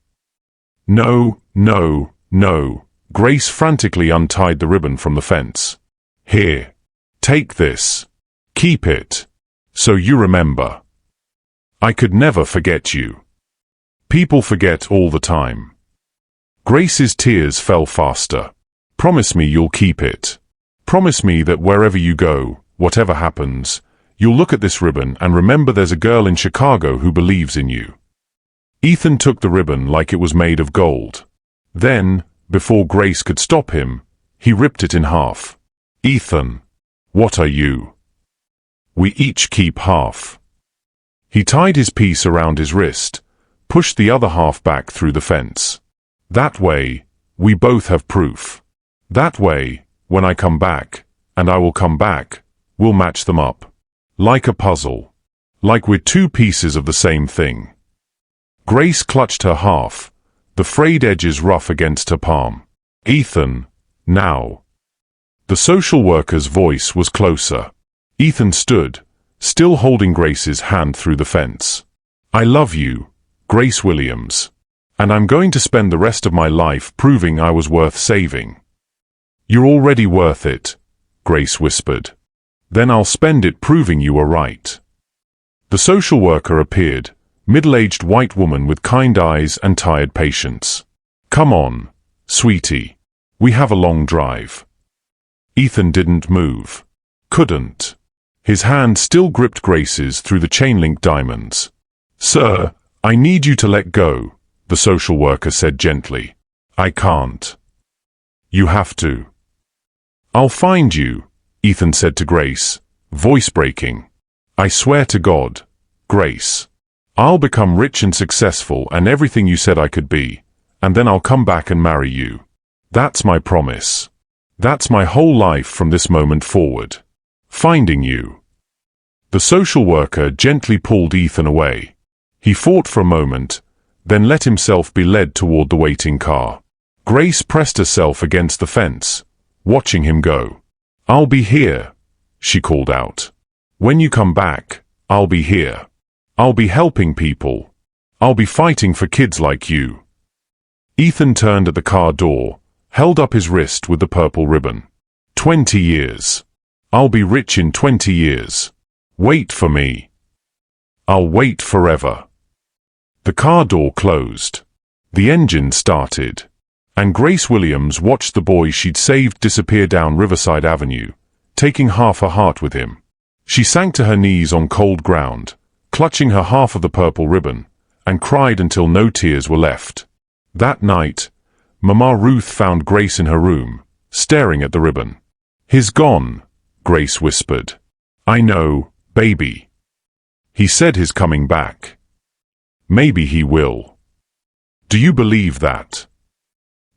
Speaker 1: No, no, no. Grace frantically untied the ribbon from the fence. Here. Take this. Keep it. So you remember. I could never forget you. People forget all the time. Grace's tears fell faster. Promise me you'll keep it. Promise me that wherever you go, whatever happens, you'll look at this ribbon and remember there's a girl in Chicago who believes in you. Ethan took the ribbon like it was made of gold. Then, before Grace could stop him, he ripped it in half. Ethan, what are you? We each keep half. He tied his piece around his wrist, pushed the other half back through the fence. That way, we both have proof. That way, when I come back, and I will come back, we'll match them up. Like a puzzle. Like we're two pieces of the same thing. Grace clutched her half, the frayed edges rough against her palm. Ethan, now. The social worker's voice was closer. Ethan stood, still holding Grace's hand through the fence. I love you, Grace Williams. And I'm going to spend the rest of my life proving I was worth saving. You're already worth it, Grace whispered. Then I'll spend it proving you were right. The social worker appeared, middle-aged white woman with kind eyes and tired patience. Come on, sweetie. We have a long drive. Ethan didn't move. Couldn't. His hand still gripped Grace's through the chain-link diamonds. "Sir, I need you to let go," the social worker said gently. "I can't." "You have to." "I'll find you," Ethan said to Grace, voice breaking. "I swear to God, Grace. I'll become rich and successful and everything you said I could be, and then I'll come back and marry you. That's my promise. That's my whole life from this moment forward. Finding you." The social worker gently pulled Ethan away. He fought for a moment, then let himself be led toward the waiting car. Grace pressed herself against the fence, watching him go. "I'll be here," she called out. "When you come back, I'll be here. I'll be helping people. I'll be fighting for kids like you." Ethan turned at the car door, held up his wrist with the purple ribbon. 20 years. I'll be rich in 20 years. Wait for me. I'll wait forever. The car door closed. The engine started. And Grace Williams watched the boy she'd saved disappear down Riverside Avenue, taking half her heart with him. She sank to her knees on cold ground, clutching her half of the purple ribbon, and cried until no tears were left. That night, Mama Ruth found Grace in her room, staring at the ribbon. "He's gone," Grace whispered. "I know, baby. He said he's coming back. Maybe he will. Do you believe that?"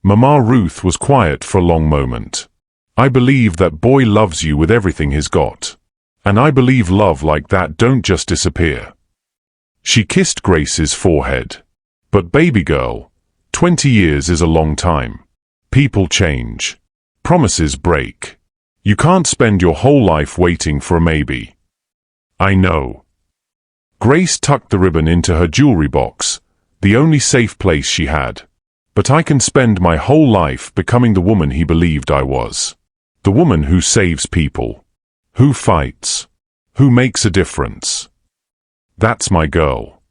Speaker 1: Mama Ruth was quiet for a long moment. "I believe that boy loves you with everything he's got. And I believe love like that don't just disappear." She kissed Grace's forehead. "But baby girl, 20 years is a long time. People change. Promises break. You can't spend your whole life waiting for a maybe." "I know." Grace tucked the ribbon into her jewelry box, the only safe place she had. "But I can spend my whole life becoming the woman he believed I was. The woman who saves people. Who fights. Who makes a difference. That's my girl."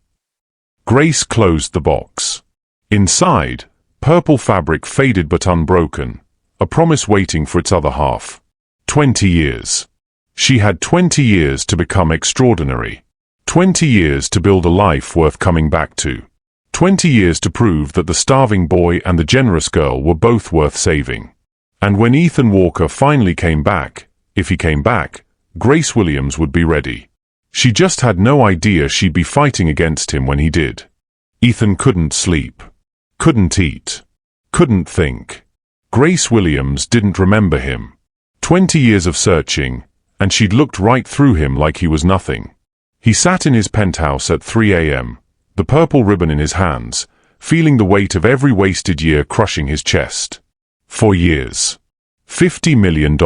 Speaker 1: Grace closed the box. Inside, purple fabric faded but unbroken, a promise waiting for its other half. 20 years. She had 20 years to become extraordinary. 20 years to build a life worth coming back to. 20 years to prove that the starving boy and the generous girl were both worth saving. And when Ethan Walker finally came back, if he came back, Grace Williams would be ready. She just had no idea she'd be fighting against him when he did. Ethan couldn't sleep. Couldn't eat. Couldn't think. Grace Williams didn't remember him. 20 years of searching, and she'd looked right through him like he was nothing. He sat in his penthouse at 3 a.m., the purple ribbon in his hands, feeling the weight of every wasted year crushing his chest. 4 years. $50 million.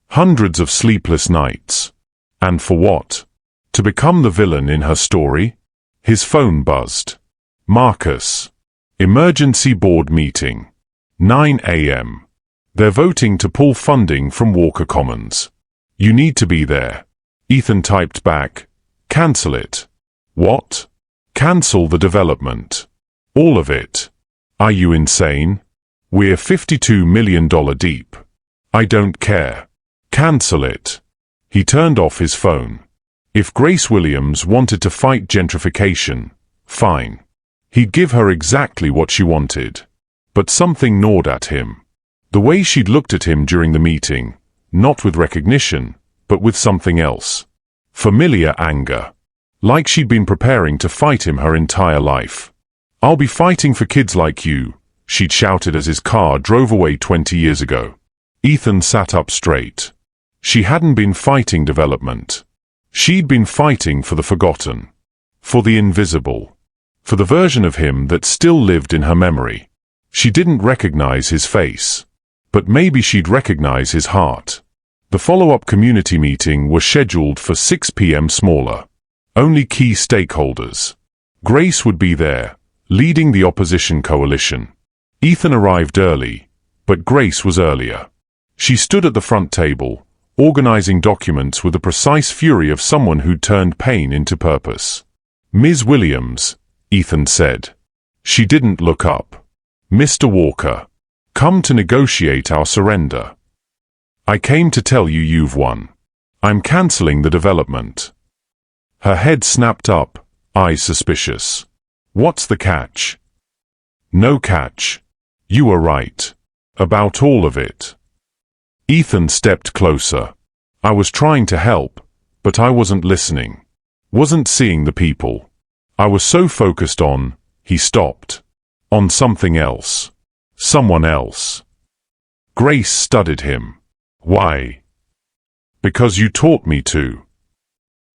Speaker 1: Hundreds of sleepless nights. And for what? To become the villain in her story? His phone buzzed. "Marcus. Emergency board meeting. 9 a.m. They're voting to pull funding from Walker Commons. You need to be there." Ethan typed back, "Cancel it." "What?" "Cancel the development. All of it." "Are you insane? We're $52 million deep. I don't care. Cancel it." He turned off his phone. If Grace Williams wanted to fight gentrification, fine. He'd give her exactly what she wanted. But something gnawed at him. The way she'd looked at him during the meeting, not with recognition, but with something else. Familiar anger. Like she'd been preparing to fight him her entire life. "I'll be fighting for kids like you," she'd shouted as his car drove away 20 years ago. Ethan sat up straight. She hadn't been fighting development. She'd been fighting for the forgotten. For the invisible. For the version of him that still lived in her memory. She didn't recognize his face. But maybe she'd recognize his heart. The follow-up community meeting was scheduled for 6 p.m. smaller. Only key stakeholders. Grace would be there, leading the opposition coalition. Ethan arrived early, but Grace was earlier. She stood at the front table, organizing documents with the precise fury of someone who'd turned pain into purpose. "Ms. Williams," Ethan said. She didn't look up. "Mr. Walker. Come to negotiate our surrender. I came to tell you you've won. I'm canceling the development. Her head snapped up, eyes suspicious. What's the catch? No catch. You were right. About all of it. Ethan stepped closer. I was trying to help, but I wasn't listening. Wasn't seeing the people. I was so focused on, he stopped. On something else. Someone else. Grace studied him. Why? Because you taught me to.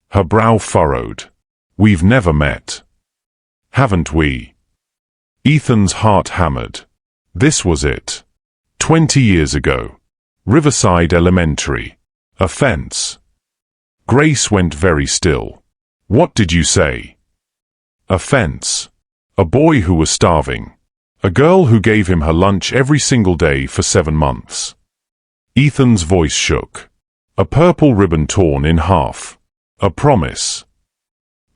Speaker 1: Her brow furrowed. We've never met. Haven't we? Ethan's heart hammered. This was it. 20 years ago. Riverside Elementary. A fence. Grace went very still. What did you say? A fence. A boy who was starving. A girl who gave him her lunch every single day for 7 months. Ethan's voice shook. A purple ribbon torn in half. A promise.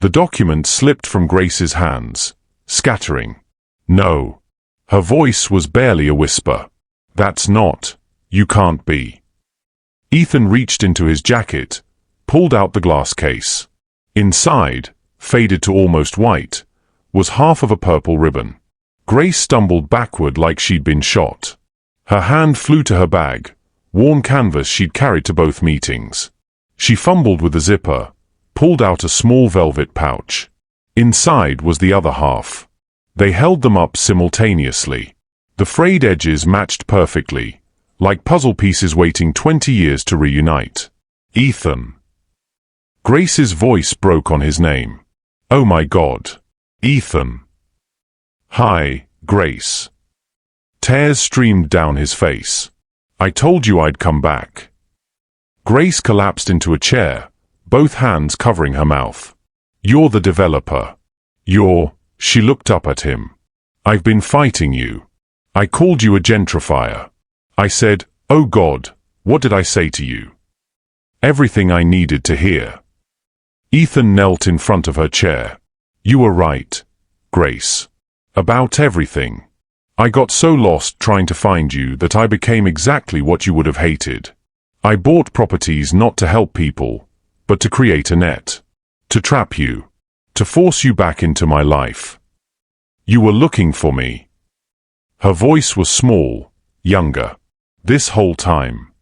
Speaker 1: The document slipped from Grace's hands, scattering. No. Her voice was barely a whisper. That's not. You can't be. Ethan reached into his jacket, pulled out the glass case. Inside, faded to almost white, was half of a purple ribbon. Grace stumbled backward like she'd been shot. Her hand flew to her bag, worn canvas she'd carried to both meetings. She fumbled with the zipper, pulled out a small velvet pouch. Inside was the other half. They held them up simultaneously. The frayed edges matched perfectly, like puzzle pieces waiting 20 years to reunite. Ethan. Grace's voice broke on his name. Oh my God. Ethan. Hi, Grace. Tears streamed down his face. I told you I'd come back. Grace collapsed into a chair, both hands covering her mouth. You're the developer. She looked up at him. I've been fighting you. I called you a gentrifier. I said, oh God, what did I say to you? Everything I needed to hear. Ethan knelt in front of her chair. You were right, Grace. About everything. I got so lost trying to find you that I became exactly what you would have hated. I bought properties not to help people, but to create a net. To trap you. To force you back into my life. You were looking for me. Her voice was small, younger. This whole time.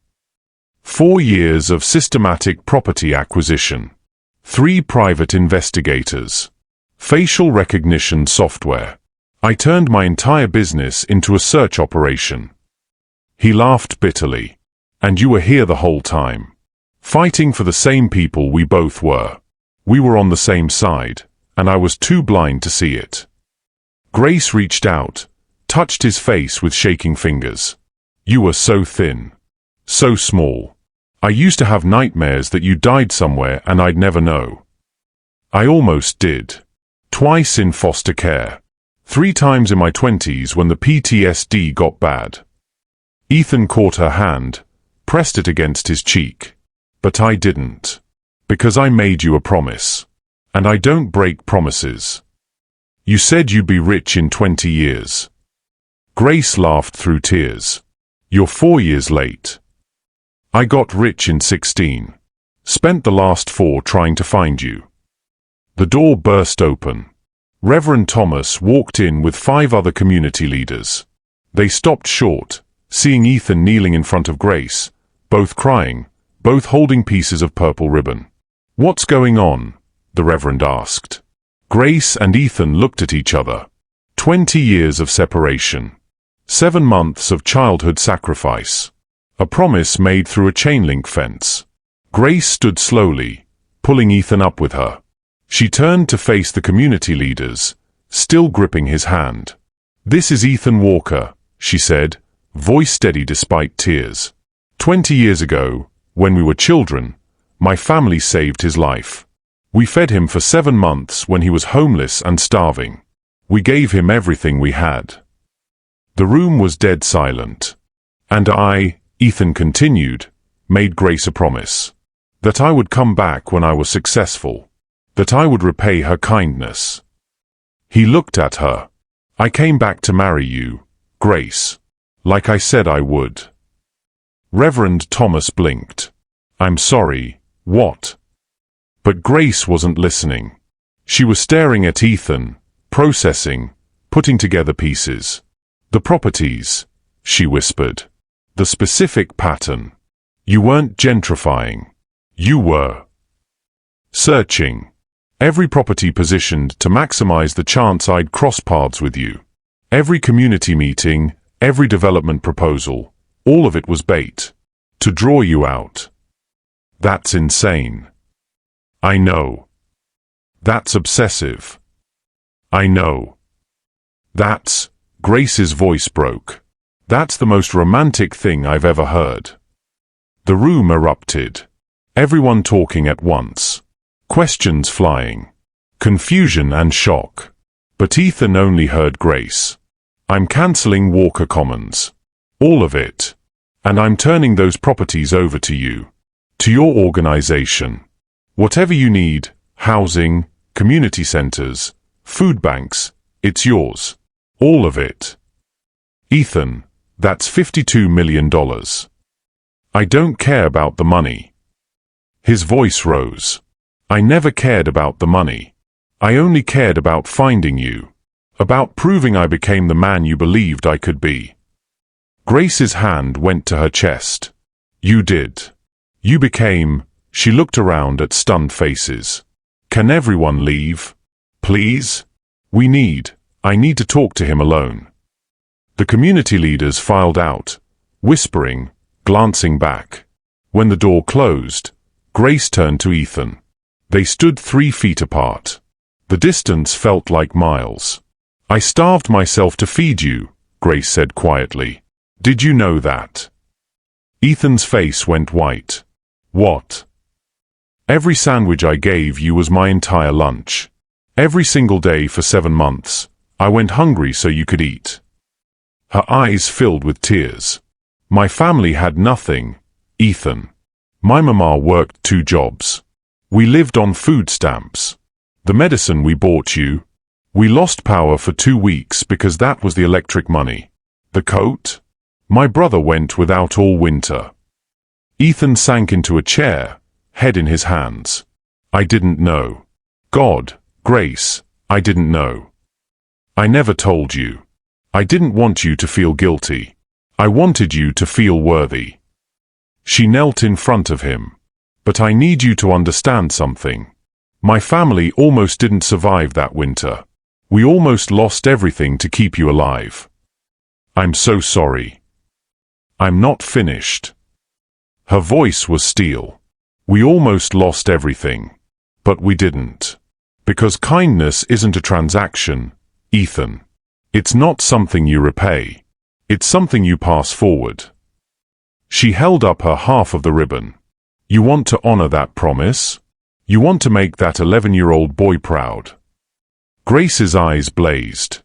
Speaker 1: 4 years of systematic property acquisition. 3 private investigators. Facial recognition software. I turned my entire business into a search operation. He laughed bitterly. And you were here the whole time. Fighting for the same people we both were. We were on the same side, and I was too blind to see it. Grace reached out, touched his face with shaking fingers. You were so thin. So small. I used to have nightmares that you died somewhere and I'd never know. I almost did. Twice in foster care. 3 times in my 20s when the PTSD got bad. Ethan caught her hand, pressed it against his cheek. But I didn't. Because I made you a promise. And I don't break promises. You said you'd be rich in 20 years. Grace laughed through tears. You're 4 years late. I got rich in 16. Spent the last 4 trying to find you. The door burst open. Reverend Thomas walked in with 5 other community leaders. They stopped short, seeing Ethan kneeling in front of Grace, both crying, both holding pieces of purple ribbon. What's going on? The Reverend asked. Grace and Ethan looked at each other. 20 years of separation. 7 months of childhood sacrifice. A promise made through a chain-link fence. Grace stood slowly, pulling Ethan up with her. She turned to face the community leaders, still gripping his hand. This is Ethan Walker, she said, voice steady despite tears. 20 years ago, when we were children, my family saved his life. We fed him for 7 months when he was homeless and starving. We gave him everything we had. The room was dead silent. And I, Ethan continued, made Grace a promise. That I would come back when I was successful. That I would repay her kindness. He looked at her. I came back to marry you, Grace. Like I said I would. Reverend Thomas blinked. I'm sorry, What? But Grace wasn't listening. She was staring at Ethan, processing, putting together pieces. The properties, she whispered. The specific pattern. You weren't gentrifying. You were searching. Every property positioned to maximize the chance I'd cross paths with you. Every community meeting, every development proposal, all of it was bait. To draw you out. That's insane. I know. That's obsessive. I know. Grace's voice broke. That's the most romantic thing I've ever heard. The room erupted. Everyone talking at once. Questions flying. Confusion and shock. But Ethan only heard Grace. I'm cancelling Walker Commons. All of it. And I'm turning those properties over to you. To your organization. Whatever you need, housing, community centers, food banks, it's yours. All of it. Ethan, that's $52 million. I don't care about the money. His voice rose. I never cared about the money. I only cared about finding you. About proving I became the man you believed I could be. Grace's hand went to her chest. You did. You became. She looked around at stunned faces. Can everyone leave? Please? I need to talk to him alone. The community leaders filed out, whispering, glancing back. When the door closed, Grace turned to Ethan. They stood 3 feet apart. The distance felt like miles. I starved myself to feed you, Grace said quietly. Did you know that? Ethan's face went white. What? Every sandwich I gave you was my entire lunch. Every single day for 7 months, I went hungry so you could eat. Her eyes filled with tears. My family had nothing, Ethan. My mama worked 2 jobs. We lived on food stamps. The medicine we bought you. We lost power for 2 weeks because that was the electric money. The coat? My brother went without all winter. Ethan sank into a chair, head in his hands. I didn't know. God, Grace, I didn't know. I never told you. I didn't want you to feel guilty. I wanted you to feel worthy. She knelt in front of him. But I need you to understand something. My family almost didn't survive that winter. We almost lost everything to keep you alive. I'm so sorry. I'm not finished. Her voice was steel. We almost lost everything. But we didn't. Because kindness isn't a transaction, Ethan. It's not something you repay. It's something you pass forward. She held up her half of the ribbon. You want to honor that promise? You want to make that 11-year-old boy proud? Grace's eyes blazed.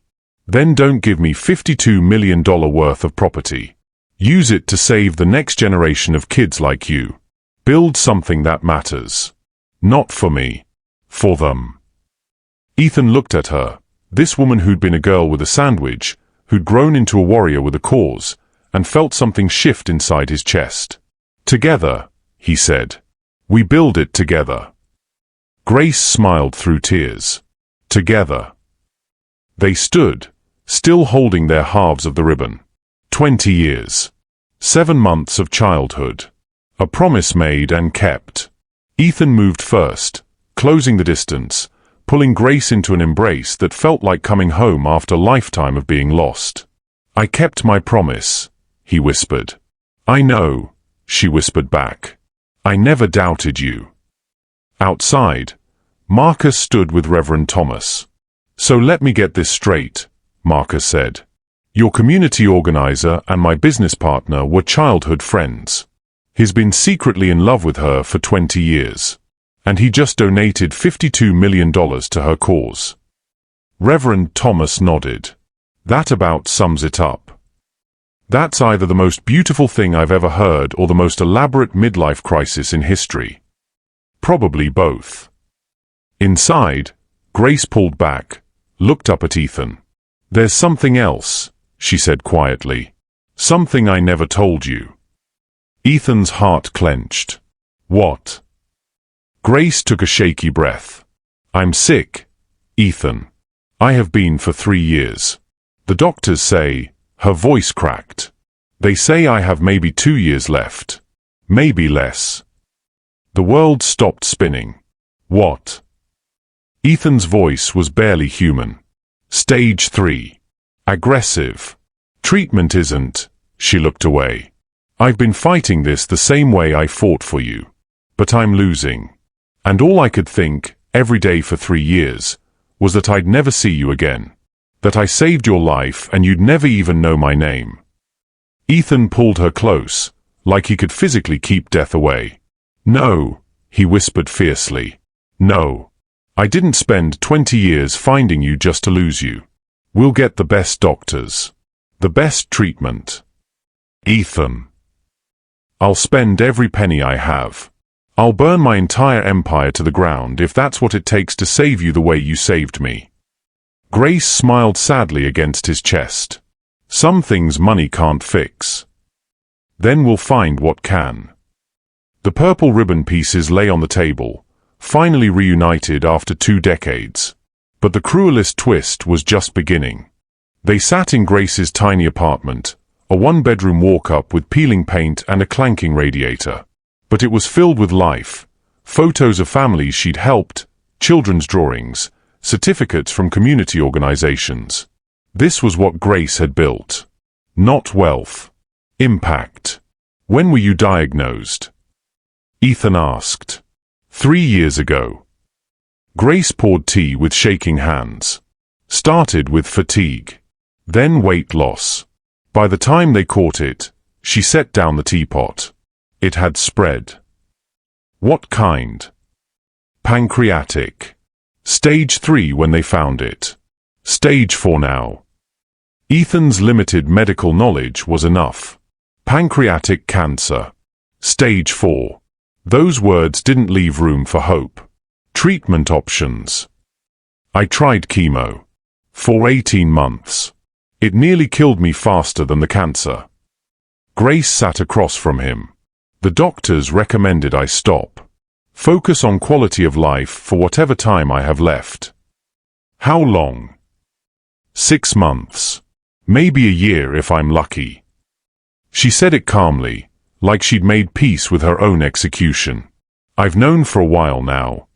Speaker 1: Then don't give me $52 million worth of property. Use it to save the next generation of kids like you. Build something that matters. Not for me. For them. Ethan looked at her, this woman who'd been a girl with a sandwich, who'd grown into a warrior with a cause, and felt something shift inside his chest. Together, he said. We build it together. Grace smiled through tears. Together. They stood, still holding their halves of the ribbon. 20 years. 7 months of childhood. A promise made and kept. Ethan moved first, closing the distance, pulling Grace into an embrace that felt like coming home after a lifetime of being lost. I kept my promise, he whispered. I know, she whispered back. I never doubted you. Outside, Marcus stood with Reverend Thomas. So let me get this straight, Marcus said. Your community organizer and my business partner were childhood friends. He's been secretly in love with her for 20 years. And he just donated $52 million to her cause. Reverend Thomas nodded. That about sums it up. That's either the most beautiful thing I've ever heard or the most elaborate midlife crisis in history. Probably both. Inside, Grace pulled back, looked up at Ethan. There's something else, she said quietly. Something I never told you. Ethan's heart clenched. What? Grace took a shaky breath. I'm sick, Ethan. I have been for 3 years. The doctors say, her voice cracked. They say I have maybe 2 years left. Maybe less. The world stopped spinning. What? Ethan's voice was barely human. Stage 3. Aggressive. Treatment isn't. She looked away. I've been fighting this the same way I fought for you. But I'm losing. And all I could think, every day for 3 years, was that I'd never see you again. That I saved your life and you'd never even know my name. Ethan pulled her close, like he could physically keep death away. No, he whispered fiercely. No. I didn't spend 20 years finding you just to lose you. We'll get the best doctors. The best treatment. Ethan. I'll spend every penny I have. I'll burn my entire empire to the ground if that's what it takes to save you the way you saved me. Grace smiled sadly against his chest. Some things money can't fix. Then we'll find what can. The purple ribbon pieces lay on the table, finally reunited after 2 decades. But the cruelest twist was just beginning. They sat in Grace's tiny apartment, a 1-bedroom walk-up with peeling paint and a clanking radiator. But it was filled with life, photos of families she'd helped, children's drawings, certificates from community organizations. This was what Grace had built. Not wealth. Impact. When were you diagnosed? Ethan asked. 3 years ago. Grace poured tea with shaking hands. Started with fatigue. Then weight loss. By the time they caught it, she set down the teapot. It had spread. What kind? Pancreatic. Stage 3 when they found it. Stage 4 now. Ethan's limited medical knowledge was enough. Pancreatic cancer. Stage 4. Those words didn't leave room for hope. Treatment options. I tried chemo. For 18 months. It nearly killed me faster than the cancer. Grace sat across from him. The doctors recommended I stop. Focus on quality of life for whatever time I have left. How long? 6 months. Maybe a year if I'm lucky. She said it calmly, like she'd made peace with her own execution. I've known for a while now.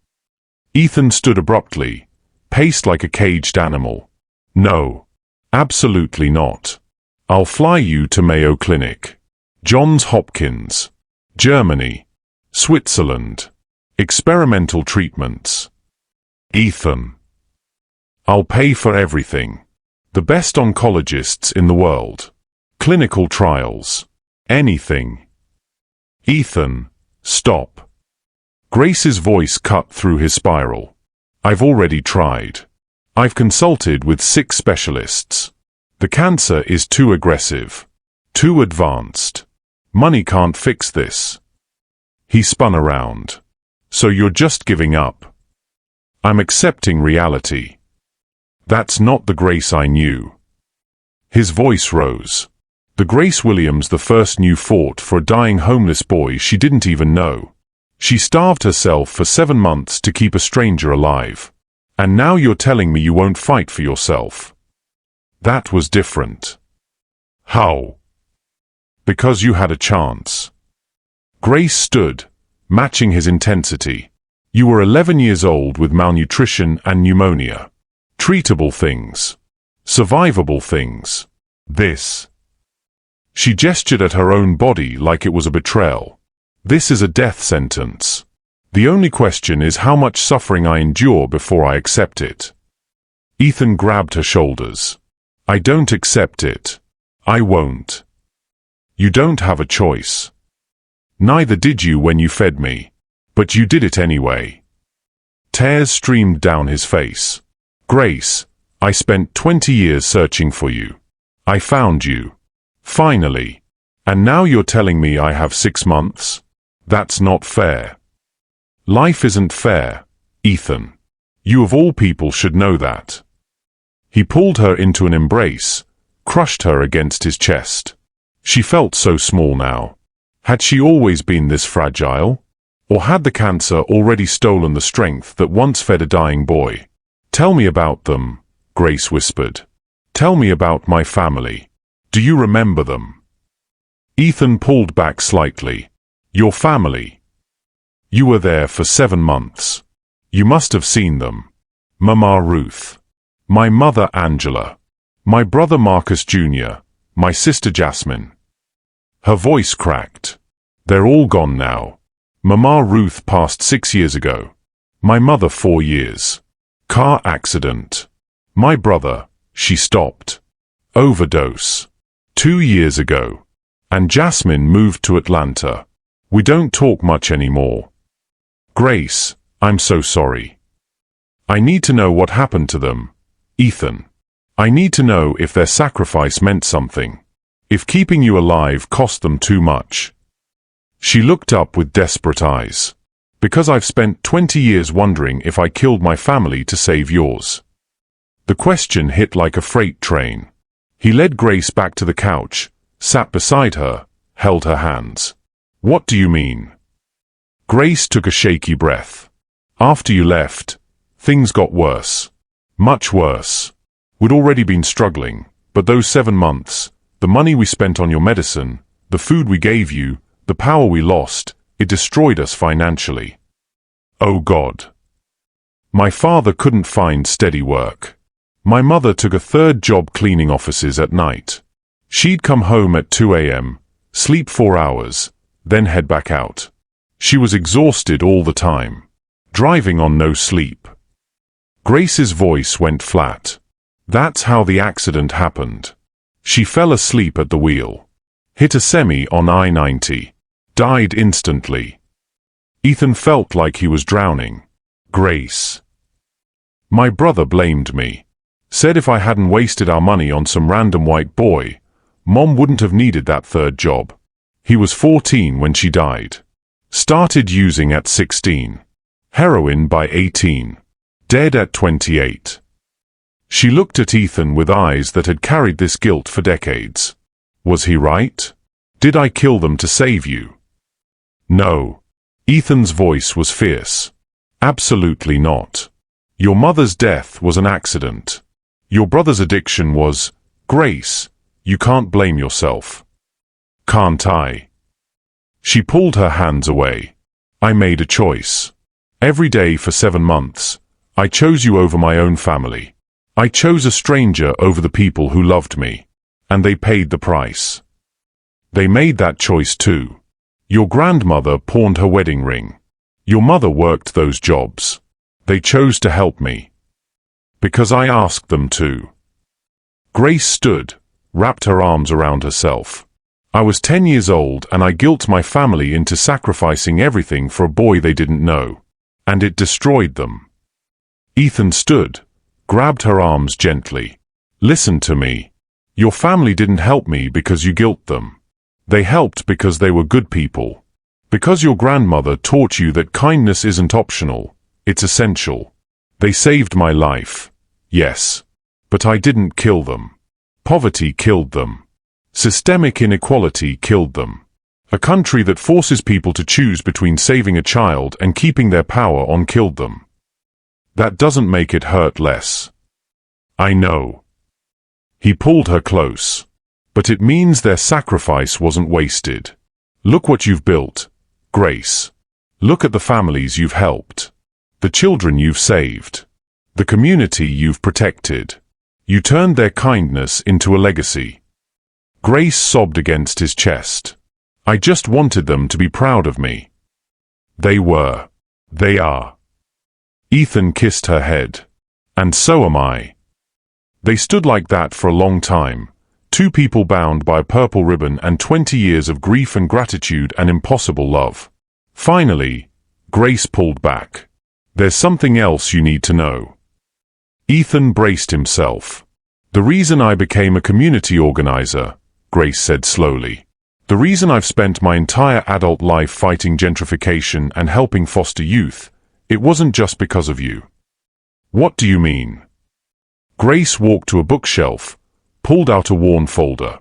Speaker 1: Ethan stood abruptly, paced like a caged animal. No. Absolutely not. I'll fly you to Mayo Clinic. Johns Hopkins. Germany. Switzerland. Experimental treatments. Ethan. I'll pay for everything. The best oncologists in the world. Clinical trials. Anything. Ethan, stop. Grace's voice cut through his spiral. I've already tried. I've consulted with 6 specialists. The cancer is too aggressive. Too advanced. Money can't fix this. He spun around. So you're just giving up? I'm accepting reality. That's not the Grace I knew. His voice rose. The Grace Williams the first knew fought for a dying homeless boy she didn't even know. She starved herself for 7 months to keep a stranger alive. And now you're telling me you won't fight for yourself. That was different. How? Because you had a chance. Grace stood, matching his intensity. You were 11 years old with malnutrition and pneumonia. Treatable things. Survivable things. This. She gestured at her own body like it was a betrayal. This is a death sentence. The only question is how much suffering I endure before I accept it. Ethan grabbed her shoulders. I don't accept it. I won't. You don't have a choice. Neither did you when you fed me. But you did it anyway. Tears streamed down his face. Grace, I spent 20 years searching for you. I found you. Finally. And now you're telling me I have 6 months? That's not fair. Life isn't fair, Ethan. You of all people should know that. He pulled her into an embrace, crushed her against his chest. She felt so small now. Had she always been this fragile? Or had the cancer already stolen the strength that once fed a dying boy? Tell me about them, Grace whispered. Tell me about my family. Do you remember them? Ethan pulled back slightly. Your family? You were there for 7 months. You must have seen them. Mama Ruth. My mother Angela. My brother Marcus Jr. My sister Jasmine. Her voice cracked. They're all gone now. Mama Ruth passed 6 years ago. My mother 4 years. Car accident. My brother, she stopped. Overdose. 2 years ago. And Jasmine moved to Atlanta. We don't talk much anymore. Grace, I'm so sorry. I need to know what happened to them. Ethan. I need to know if their sacrifice meant something. If keeping you alive cost them too much. She looked up with desperate eyes. Because I've spent 20 years wondering if I killed my family to save yours. The question hit like a freight train. He led Grace back to the couch, sat beside her, held her hands. What do you mean? Grace took a shaky breath. After you left, things got worse. Much worse. We'd already been struggling, but those 7 months, the money we spent on your medicine, the food we gave you, the power we lost, it destroyed us financially. Oh God. My father couldn't find steady work. My mother took a 3rd job cleaning offices at night. She'd come home at 2 a.m., sleep 4 hours, then head back out. She was exhausted all the time, driving on no sleep. Grace's voice went flat. That's how the accident happened. She fell asleep at the wheel. Hit a semi on I-90. Died instantly. Ethan felt like he was drowning. Grace. My brother blamed me. Said if I hadn't wasted our money on some random white boy, Mom wouldn't have needed that 3rd job. He was 14 when she died. Started using at 16. Heroin by 18. Dead at 28. She looked at Ethan with eyes that had carried this guilt for decades. Was he right? Did I kill them to save you? No. Ethan's voice was fierce. Absolutely not. Your mother's death was an accident. Your brother's addiction was, Grace, you can't blame yourself. Can't I? She pulled her hands away. I made a choice. Every day for 7 months, I chose you over my own family. I chose a stranger over the people who loved me. And they paid the price. They made that choice too. Your grandmother pawned her wedding ring. Your mother worked those jobs. They chose to help me. Because I asked them to. Grace stood, wrapped her arms around herself. I was 10 years old and I guilt my family into sacrificing everything for a boy they didn't know. And it destroyed them. Ethan stood, grabbed her arms gently. Listen to me. Your family didn't help me because you guilt them. They helped because they were good people. Because your grandmother taught you that kindness isn't optional, it's essential. They saved my life. Yes. But I didn't kill them. Poverty killed them. Systemic inequality killed them. A country that forces people to choose between saving a child and keeping their power on killed them. That doesn't make it hurt less. I know. He pulled her close. But it means their sacrifice wasn't wasted. Look what you've built, Grace. Look at the families you've helped. The children you've saved. The community you've protected. You turned their kindness into a legacy. Grace sobbed against his chest. I just wanted them to be proud of me. They were. They are. Ethan kissed her head. And so am I. They stood like that for a long time. 2 people bound by a purple ribbon and 20 years of grief and gratitude and impossible love. Finally, Grace pulled back. There's something else you need to know. Ethan braced himself. The reason I became a community organizer, Grace said slowly. The reason I've spent my entire adult life fighting gentrification and helping foster youth, it wasn't just because of you. What do you mean? Grace walked to a bookshelf, pulled out a worn folder.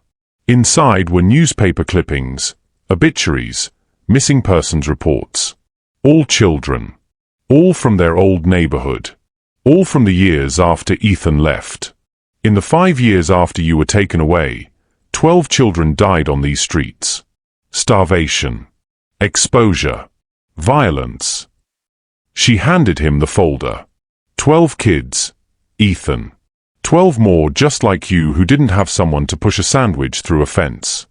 Speaker 1: Inside were newspaper clippings, obituaries, missing persons reports. All children. All from their old neighborhood. All from the years after Ethan left. In the 5 years after you were taken away, 12 children died on these streets. Starvation. Exposure. Violence. She handed him the folder. 12 kids, Ethan. 12 more just like you who didn't have someone to push a sandwich through a fence.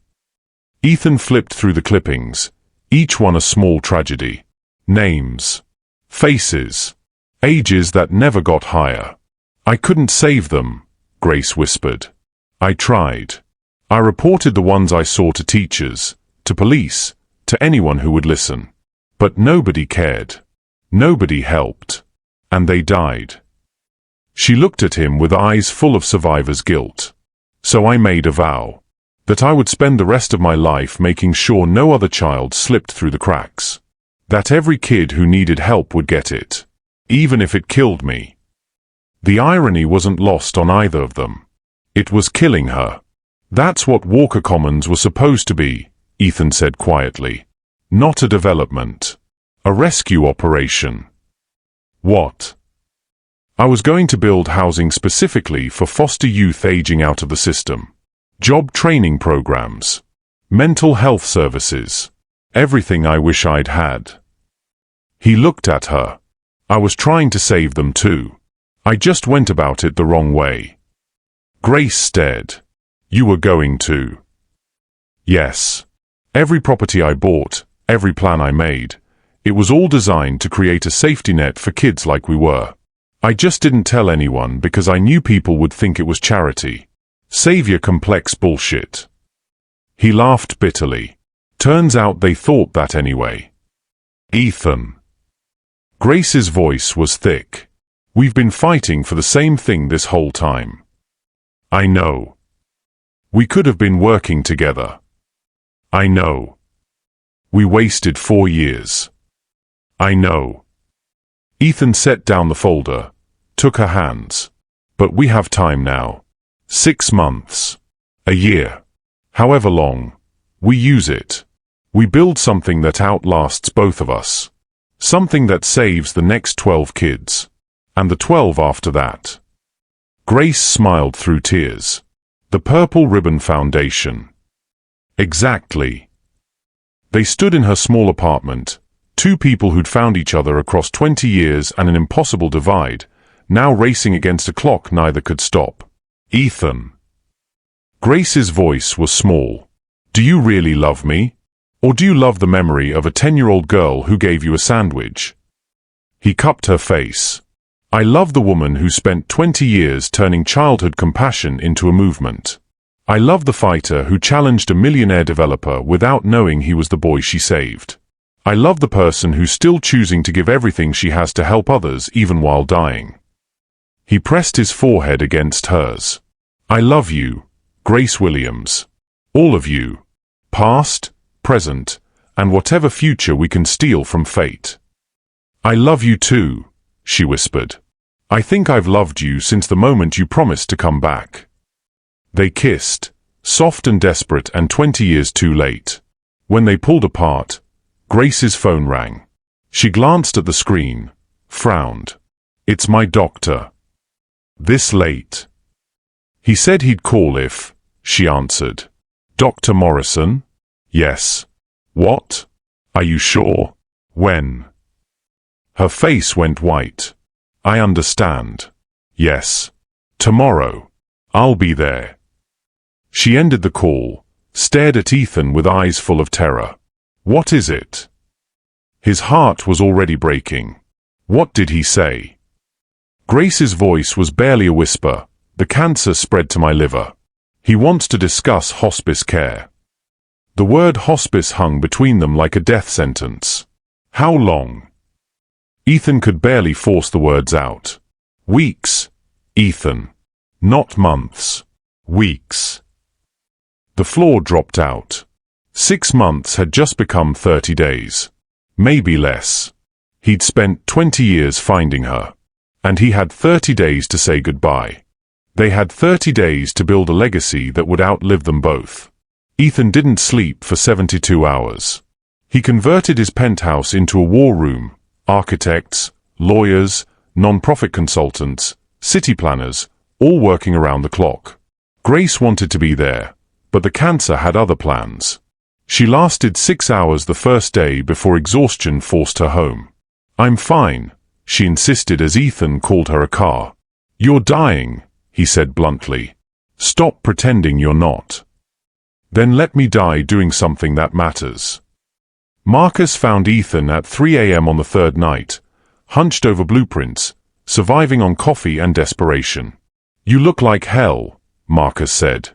Speaker 1: Ethan flipped through the clippings, each one a small tragedy. Names. Faces. Ages that never got higher. I couldn't save them, Grace whispered. I tried. I reported the ones I saw to teachers, to police, to anyone who would listen. But nobody cared. Nobody helped. And they died. She looked at him with eyes full of survivor's guilt. So I made a vow. That I would spend the rest of my life making sure no other child slipped through the cracks. That every kid who needed help would get it. Even if it killed me. The irony wasn't lost on either of them. It was killing her. That's what Walker Commons was supposed to be, Ethan said quietly. Not a development. A rescue operation. What? I was going to build housing specifically for foster youth aging out of the system. Job training programs. Mental health services. Everything I wish I'd had. He looked at her. I was trying to save them too. I just went about it the wrong way. Grace stared. You were going to. Yes. Every property I bought, every plan I made, it was all designed to create a safety net for kids like we were. I just didn't tell anyone because I knew people would think it was charity. Savior complex bullshit. He laughed bitterly. Turns out they thought that anyway. Ethan. Grace's voice was thick. We've been fighting for the same thing this whole time. I know. We could have been working together. I know. We wasted 4 years. I know. Ethan set down the folder, took her hands. But we have time now. 6 months. A year. However long. We use it. We build something that outlasts both of us. Something that saves the next 12 kids. And the 12 after that. Grace smiled through tears. The Purple Ribbon Foundation. Exactly. They stood in her small apartment, 2 people who'd found each other across 20 years and an impossible divide, now racing against a clock neither could stop. Ethan. Grace's voice was small. Do you really love me? Or do you love the memory of a 10-year-old girl who gave you a sandwich? He cupped her face. I love the woman who spent 20 years turning childhood compassion into a movement. I love the fighter who challenged a millionaire developer without knowing he was the boy she saved. I love the person who's still choosing to give everything she has to help others even while dying. He pressed his forehead against hers. I love you, Grace Williams. All of you. Past, present, and whatever future we can steal from fate. I love you too, she whispered. I think I've loved you since the moment you promised to come back. They kissed, soft and desperate and 20 years too late. When they pulled apart, Grace's phone rang. She glanced at the screen, frowned. It's my doctor. This late. He said he'd call if, she answered. Dr. Morrison? Yes. What? Are you sure? When? Her face went white. I understand. Yes. Tomorrow. I'll be there. She ended the call, stared at Ethan with eyes full of terror. What is it? His heart was already breaking. What did he say? Grace's voice was barely a whisper. The cancer spread to my liver. He wants to discuss hospice care. The word hospice hung between them like a death sentence. How long? Ethan could barely force the words out. Weeks, Ethan. Not months. Weeks. The floor dropped out. 6 months had just become 30 days. Maybe less. He'd spent 20 years finding her. And he had 30 days to say goodbye. They had 30 days to build a legacy that would outlive them both. Ethan didn't sleep for 72 hours. He converted his penthouse into a war room. Architects, lawyers, non-profit consultants, city planners, all working around the clock. Grace wanted to be there, but the cancer had other plans. She lasted 6 hours the first day before exhaustion forced her home. "I'm fine," she insisted as Ethan called her a car. "You're dying," he said bluntly. "Stop pretending you're not. Then let me die doing something that matters." Marcus found Ethan at 3 a.m. on the third night, hunched over blueprints, surviving on coffee and desperation. "You look like hell," Marcus said.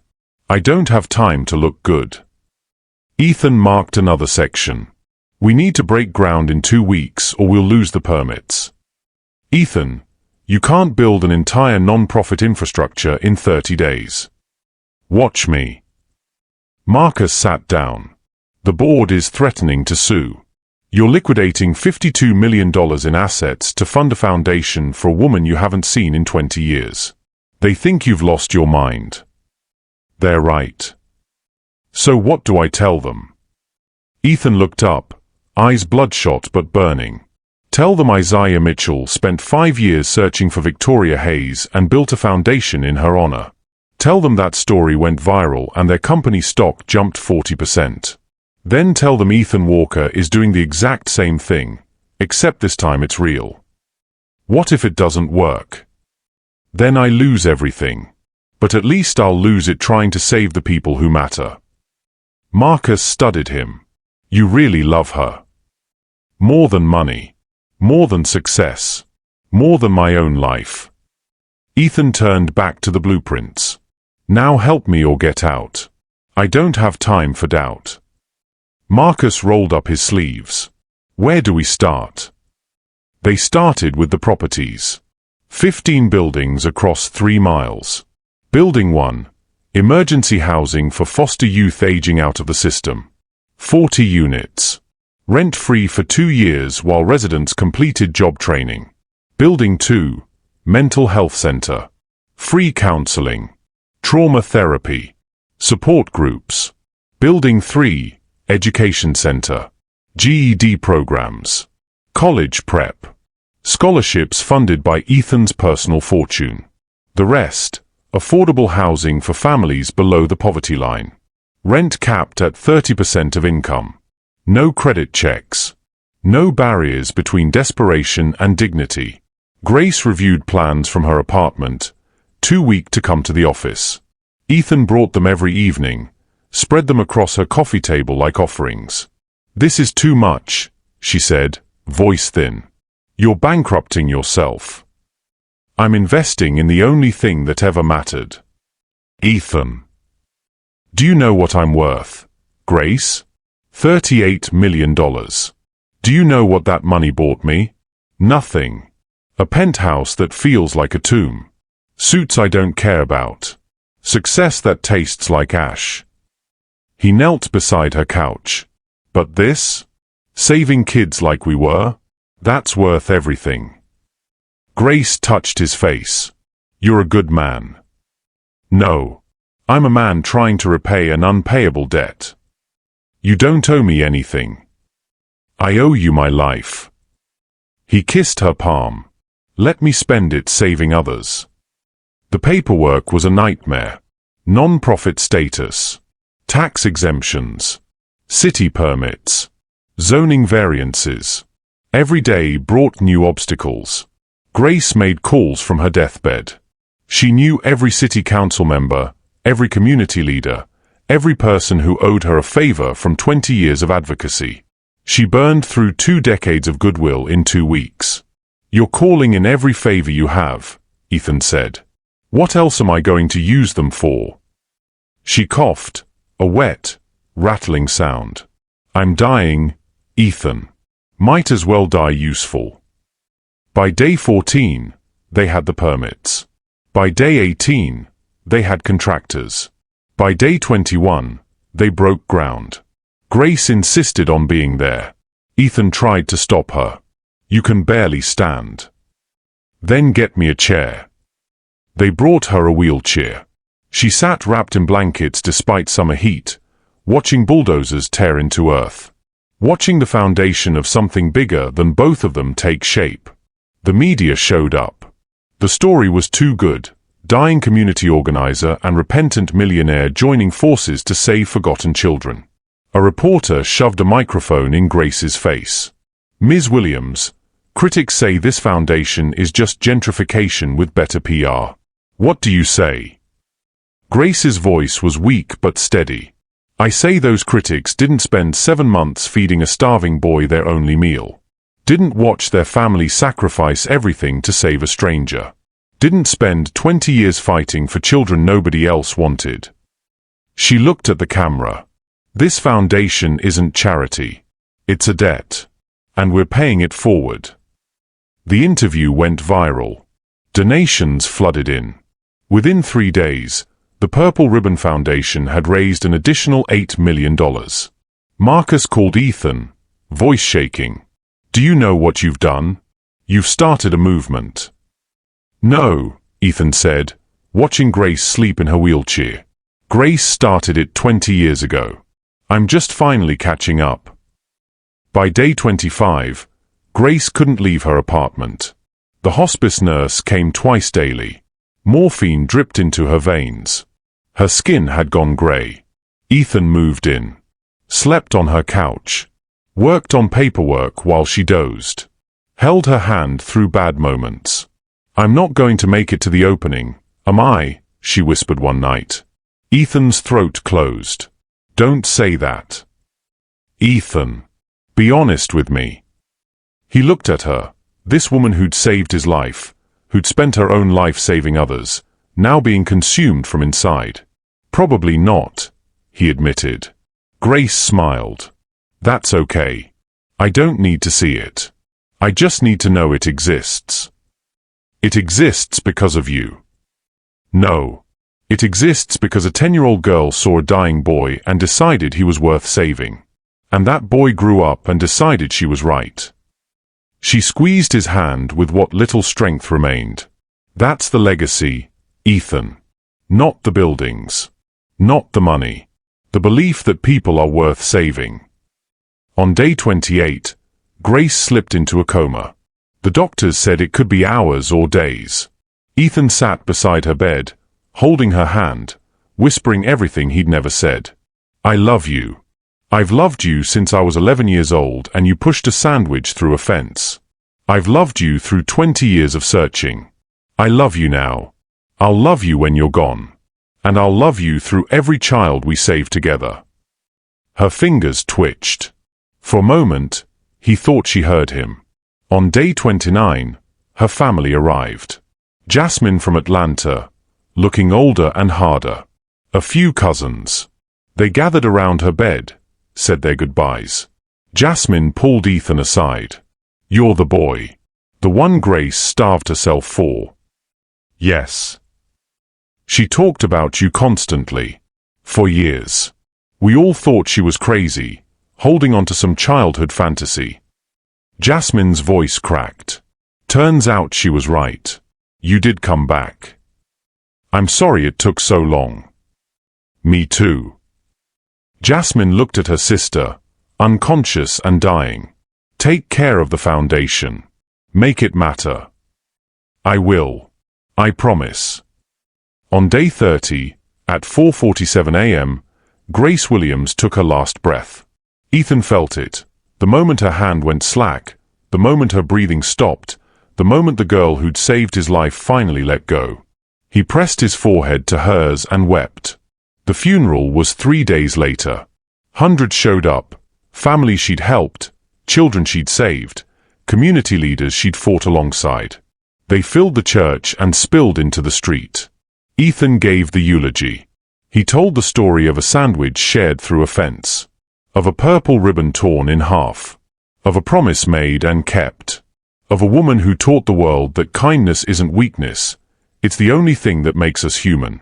Speaker 1: "I don't have time to look good." Ethan marked another section. "We need to break ground in 2 weeks or we'll lose the permits." "Ethan, you can't build an entire non-profit infrastructure in 30 days. Watch me." Marcus sat down. "The board is threatening to sue. You're liquidating $52 million in assets to fund a foundation for a woman you haven't seen in 20 years. They think you've lost your mind." "They're right. So what do I tell them?" Ethan looked up, eyes bloodshot but burning. "Tell them Isaiah Mitchell spent 5 years searching for Victoria Hayes and built a foundation in her honor. Tell them that story went viral and their company stock jumped 40%. Then tell them Ethan Walker is doing the exact same thing, except this time it's real. What if it doesn't work? Then I lose everything. But at least I'll lose it trying to save the people who matter." Marcus studied him. "You really love her. More than money. More than success. More than my own life." Ethan turned back to the blueprints. "Now help me or get out. I don't have time for doubt." Marcus rolled up his sleeves. "Where do we start?" They started with the properties. 15 buildings across 3 miles. Building 1. Emergency housing for foster youth aging out of the system. 40 units. Rent-free for 2 years while residents completed job training. Building 2. Mental health center. Free counseling. Trauma therapy. Support groups. Building 3. Education center. GED programs. College prep. Scholarships funded by Ethan's personal fortune. The rest, affordable housing for families below the poverty line. Rent capped at 30% of income. No credit checks. No barriers between desperation and dignity. Grace reviewed plans from her apartment, too weak to come to the office. Ethan brought them every evening, spread them across her coffee table like offerings. "This is too much," she said, voice thin. "You're bankrupting yourself. I'm investing in the only thing that ever mattered." "Ethan, do you know what I'm worth, Grace? $38 million. Do you know what that money bought me? Nothing. A penthouse that feels like a tomb. Suits I don't care about. Success that tastes like ash." He knelt beside her couch. "But this? Saving kids like we were? That's worth everything." Grace touched his face. "You're a good man." "No. I'm a man trying to repay an unpayable debt." "You don't owe me anything. I owe you my life." He kissed her palm. "Let me spend it saving others." The paperwork was a nightmare. Non-profit status. Tax exemptions. City permits. Zoning variances. Every day brought new obstacles. Grace made calls from her deathbed. She knew every city council member, every community leader, every person who owed her a favor from 20 years of advocacy. She burned through 2 decades of goodwill in 2 weeks. "You're calling in every favor you have," Ethan said. "What else am I going to use them for?" She coughed, a wet, rattling sound. "I'm dying, Ethan. Might as well die useful." By day 14, they had the permits. By day 18, they had contractors. By day 21, they broke ground. Grace insisted on being there. Ethan tried to stop her. "You can barely stand." "Then get me a chair." They brought her a wheelchair. She sat wrapped in blankets despite summer heat, watching bulldozers tear into earth. watching the foundation of something bigger than both of them take shape. The media showed up. The story was too good. Dying community organizer and repentant millionaire joining forces to save forgotten children. A reporter shoved a microphone in Grace's face. Ms. Williams, critics say this foundation is just gentrification with better PR. What do you say? Grace's voice was weak but steady. I say those critics didn't spend 7 months feeding a starving boy their only meal. Didn't watch their family sacrifice everything to save a stranger. Didn't spend 20 years fighting for children nobody else wanted. She looked at the camera. This foundation isn't charity. It's a debt. And we're paying it forward. The interview went viral. Donations flooded in. Within 3 days, the Purple Ribbon Foundation had raised an additional $8 million. Marcus called Ethan, voice shaking. Do you know what you've done? You've started a movement. No, Ethan said, watching Grace sleep in her wheelchair. Grace started it 20 years ago. I'm just finally catching up. By day 25, Grace couldn't leave her apartment. The hospice nurse came twice daily. Morphine dripped into her veins. Her skin had gone grey. Ethan moved in. Slept on her couch. Worked on paperwork while she dozed. Held her hand through bad moments. I'm not going to make it to the opening, am I? She whispered one night. Ethan's throat closed. Don't say that. Ethan, be honest with me. He looked at her, this woman who'd saved his life, who'd spent her own life saving others, now being consumed from inside. Probably not, he admitted. Grace smiled. That's okay. I don't need to see it. I just need to know it exists. It exists because of you. No. It exists because a 10-year-old girl saw a dying boy and decided he was worth saving. And that boy grew up and decided she was right. She squeezed his hand with what little strength remained. That's the legacy, Ethan. Not the buildings. Not the money. The belief that people are worth saving. On day 28, Grace slipped into a coma. The doctors said it could be hours or days. Ethan sat beside her bed, holding her hand, whispering everything he'd never said. I love you. I've loved you since I was 11 years old and you pushed a sandwich through a fence. I've loved you through 20 years of searching. I love you now. I'll love you when you're gone. And I'll love you through every child we save together. Her fingers twitched. For a moment, he thought she heard him. On day 29, her family arrived. Jasmine from Atlanta, looking older and harder. A few cousins. They gathered around her bed, said their goodbyes. Jasmine pulled Ethan aside. You're the boy. The one Grace starved herself for. Yes. She talked about you constantly. For years. We all thought she was crazy, holding on to some childhood fantasy. Jasmine's voice cracked. Turns out she was right. You did come back. I'm sorry it took so long. Me too. Jasmine looked at her sister, unconscious and dying. Take care of the foundation. Make it matter. I will. I promise. On day 30, at 4:47 a.m., Grace Williams took her last breath. Ethan felt it. The moment her hand went slack, the moment her breathing stopped, the moment the girl who'd saved his life finally let go. He pressed his forehead to hers and wept. The funeral was 3 days later. Hundreds showed up, families she'd helped, children she'd saved, community leaders she'd fought alongside. They filled the church and spilled into the street. Ethan gave the eulogy. He told the story of a sandwich shared through a fence, of a purple ribbon torn in half, of a promise made and kept, of a woman who taught the world that kindness isn't weakness, it's the only thing that makes us human.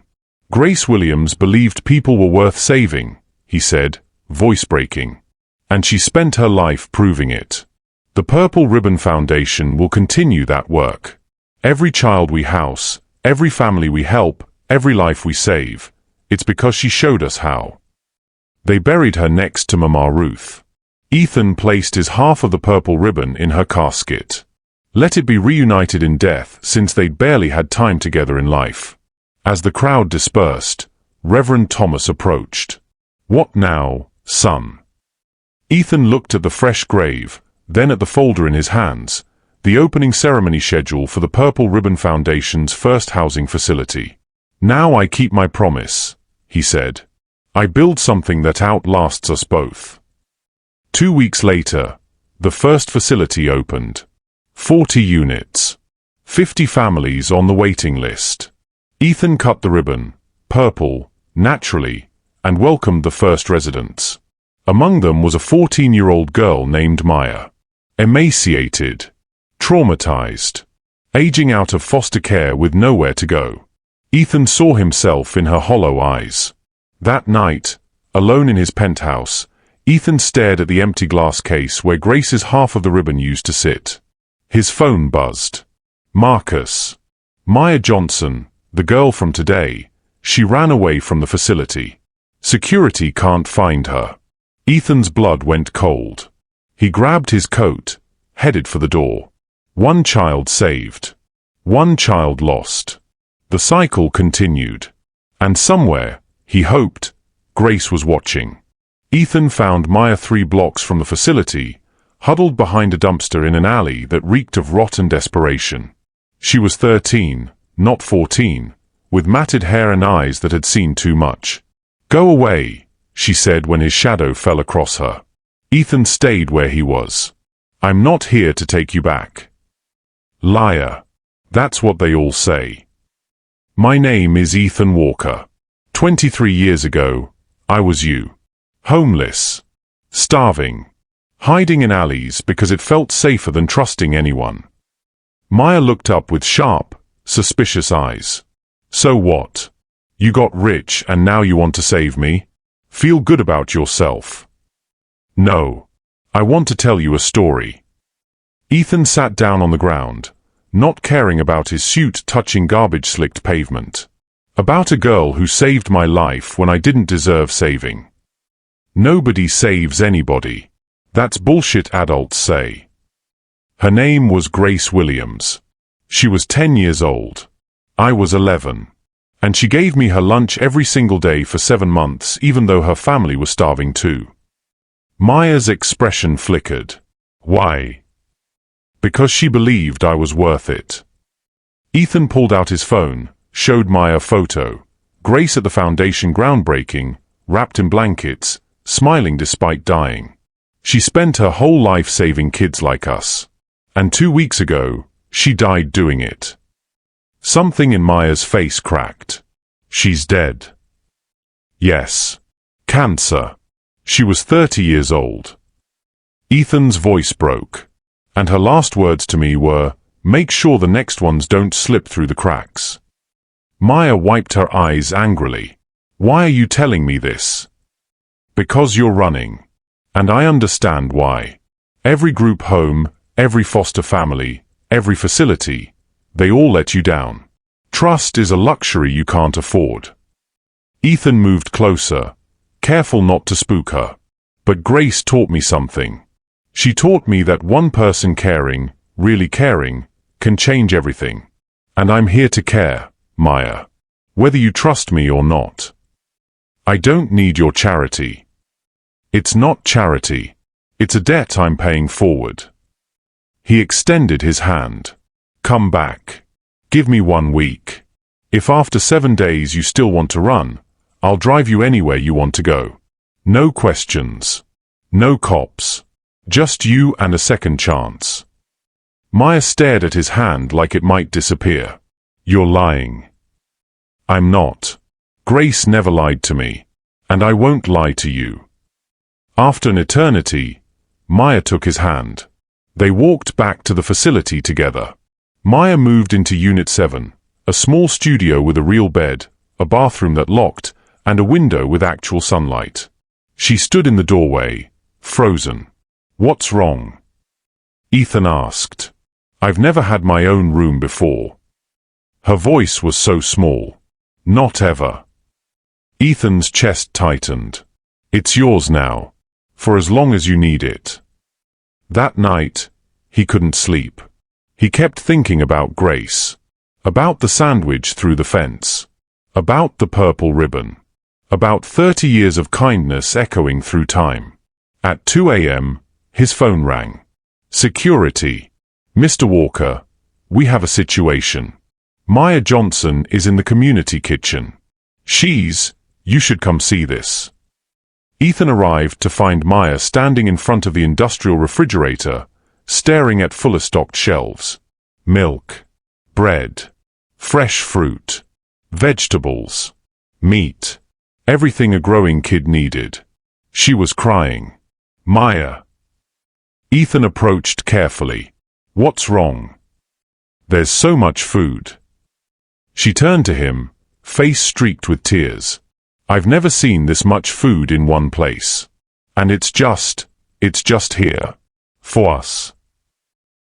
Speaker 1: Grace Williams believed people were worth saving, he said, voice breaking. And she spent her life proving it. The Purple Ribbon Foundation will continue that work. Every child we house, every family we help, every life we save, it's because she showed us how. They buried her next to Mama Ruth. Ethan placed his half of the purple ribbon in her casket. Let it be reunited in death, since they'd barely had time together in life. As the crowd dispersed, Reverend Thomas approached. "What now, son?" Ethan looked at the fresh grave, then at the folder in his hands, the opening ceremony schedule for the Purple Ribbon Foundation's first housing facility. "Now I keep my promise," he said. "I build something that outlasts us both." 2 weeks later, the first facility opened. 40 units. 50 families on the waiting list. Ethan cut the ribbon, purple, naturally, and welcomed the first residents. Among them was a 14-year-old girl named Maya. Emaciated. Traumatized. Aging out of foster care with nowhere to go. Ethan saw himself in her hollow eyes. That night, alone in his penthouse, Ethan stared at the empty glass case where Grace's half of the ribbon used to sit. His phone buzzed. Marcus. Maya Johnson, the girl from today. She ran away from the facility. Security can't find her. Ethan's blood went cold. He grabbed his coat, headed for the door. One child saved. One child lost. The cycle continued. And somewhere, he hoped, Grace was watching. Ethan found Maya 3 blocks from the facility, huddled behind a dumpster in an alley that reeked of rot and desperation. She was 13, not 14, with matted hair and eyes that had seen too much. "Go away," she said when his shadow fell across her. Ethan stayed where he was. "I'm not here to take you back." Liar. That's what they all say. My name is Ethan Walker. 23 years ago, I was you. Homeless. Starving. Hiding in alleys because it felt safer than trusting anyone. Maya looked up with sharp, suspicious eyes. "So what? You got rich and now you want to save me? Feel good about yourself." "No. I want to tell you a story." Ethan sat down on the ground, not caring about his suit touching garbage-slicked pavement. "About a girl who saved my life when I didn't deserve saving." Nobody saves anybody. That's bullshit adults say. Her name was Grace Williams. She was 10 years old. I was 11. And she gave me her lunch every single day for 7 months, even though her family was starving too. Maya's expression flickered. Why? Because she believed I was worth it. Ethan pulled out his phone, showed Maya a photo. Grace at the foundation groundbreaking, wrapped in blankets, smiling despite dying. She spent her whole life saving kids like us. And 2 weeks ago, she died doing it. Something in Maya's face cracked. She's dead. Yes. Cancer. She was 30 years old. Ethan's voice broke. And her last words to me were, "Make sure the next ones don't slip through the cracks." Maya wiped her eyes angrily. "Why are you telling me this?" "Because you're running. And I understand why. Every group home, every foster family, every facility, they all let you down. Trust is a luxury you can't afford." Ethan moved closer, careful not to spook her. "But Grace taught me something. She taught me that one person caring, really caring, can change everything. And I'm here to care, Maya. Whether you trust me or not. I don't need your charity. It's not charity. It's a debt I'm paying forward." He extended his hand. "Come back. Give me 1 week. If after 7 days you still want to run, I'll drive you anywhere you want to go. No questions. No cops. Just you and a second chance." Maya stared at his hand like it might disappear. "You're lying." "I'm not. Grace never lied to me. And I won't lie to you." After an eternity, Maya took his hand. They walked back to the facility together. Maya moved into Unit 7, a small studio with a real bed, a bathroom that locked, and a window with actual sunlight. She stood in the doorway, frozen. "What's wrong?" Ethan asked. "I've never had my own room before." Her voice was so small. "Not ever." Ethan's chest tightened. "It's yours now. For as long as you need it. That night, he couldn't sleep. He kept thinking about Grace. About the sandwich through the fence. About the purple ribbon. About 30 years of kindness echoing through time. At 2 a.m., his phone rang. Security. Mr. Walker, we have a situation. Maya Johnson is in the community kitchen. You should come see this. Ethan arrived to find Maya standing in front of the industrial refrigerator, staring at fuller stocked shelves. Milk, bread, fresh fruit, vegetables, meat, everything a growing kid needed. She was crying. Maya. Ethan approached carefully. What's wrong? There's so much food. She turned to him, face streaked with tears. I've never seen this much food in one place. And it's just here. For us.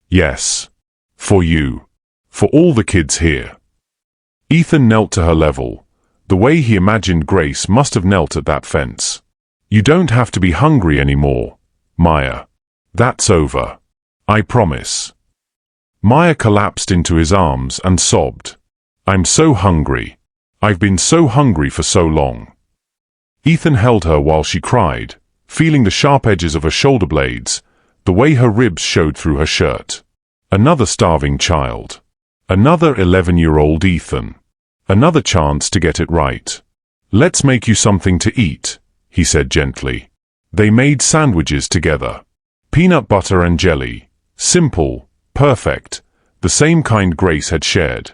Speaker 1: Yes. For you. For all the kids here. Ethan knelt to her level. The way he imagined Grace must have knelt at that fence. You don't have to be hungry anymore, Maya. That's over. I promise. Maya collapsed into his arms and sobbed. I'm so hungry. I've been so hungry for so long. Ethan held her while she cried, feeling the sharp edges of her shoulder blades, the way her ribs showed through her shirt. Another starving child. Another 11-year-old Ethan. Another chance to get it right. Let's make you something to eat, he said gently. They made sandwiches together. Peanut butter and jelly. Simple, perfect, the same kind Grace had shared.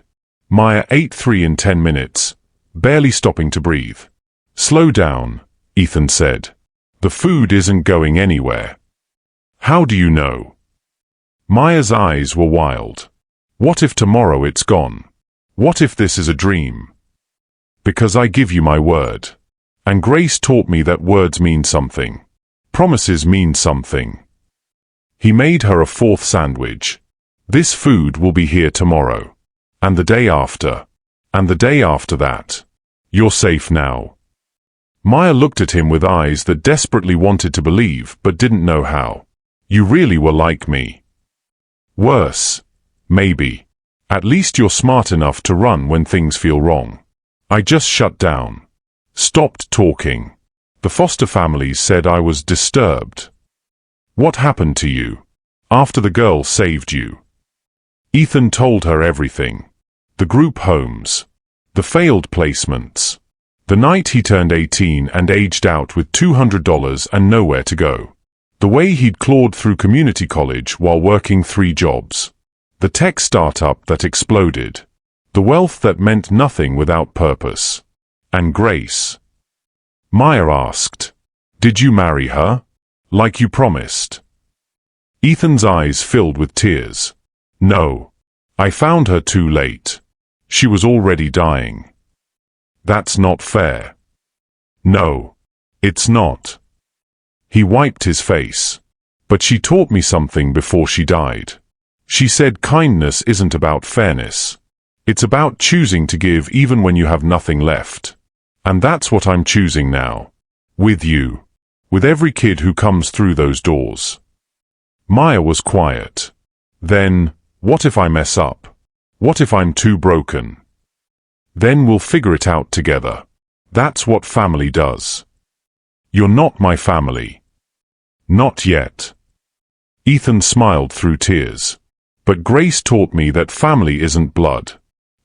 Speaker 1: Maya ate 3 in 10 minutes, barely stopping to breathe. Slow down, Ethan said. The food isn't going anywhere. How do you know? Maya's eyes were wild. What if tomorrow it's gone? What if this is a dream? Because I give you my word. And Grace taught me that words mean something. Promises mean something. He made her a 4th sandwich. This food will be here tomorrow. And the day after. And the day after that. You're safe now. Maya looked at him with eyes that desperately wanted to believe but didn't know how. You really were like me. Worse. Maybe. At least you're smart enough to run when things feel wrong. I just shut down. Stopped talking. The foster families said I was disturbed. What happened to you? After the girl saved you. Ethan told her everything. The group homes. The failed placements. The night he turned 18 and aged out with $200 and nowhere to go. The way he'd clawed through community college while working 3 jobs. The tech startup that exploded. The wealth that meant nothing without purpose. And Grace. Maya asked, Did you marry her? Like you promised? Ethan's eyes filled with tears. No. I found her too late. She was already dying. That's not fair. No. It's not. He wiped his face. But she taught me something before she died. She said kindness isn't about fairness. It's about choosing to give even when you have nothing left. And that's what I'm choosing now. With you. With every kid who comes through those doors. Maya was quiet. Then, what if I mess up? What if I'm too broken? Then we'll figure it out together. That's what family does. You're not my family. Not yet. Ethan smiled through tears. But Grace taught me that family isn't blood.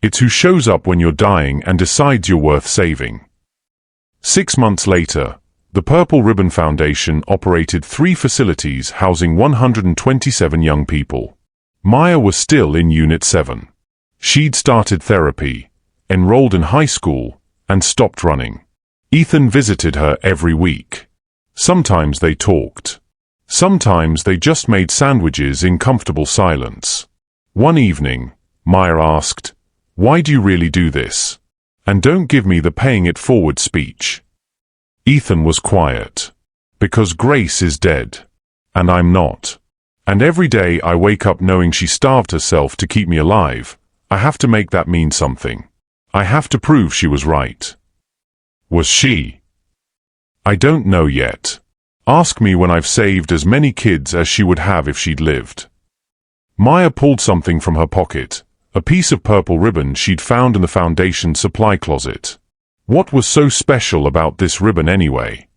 Speaker 1: It's who shows up when you're dying and decides you're worth saving. 6 months later, the Purple Ribbon Foundation operated 3 facilities housing 127 young people. Maya was still in Unit 7. She'd started therapy, enrolled in high school, and stopped running. Ethan visited her every week. Sometimes they talked. Sometimes they just made sandwiches in comfortable silence. One evening, Maya asked, Why do you really do this? And don't give me the paying it forward speech. Ethan was quiet. Because Grace is dead. And I'm not. And every day I wake up knowing she starved herself to keep me alive, I have to make that mean something. I have to prove she was right. Was she? I don't know yet. Ask me when I've saved as many kids as she would have if she'd lived." Maya pulled something from her pocket, a piece of purple ribbon she'd found in the Foundation supply closet. What was so special about this ribbon anyway?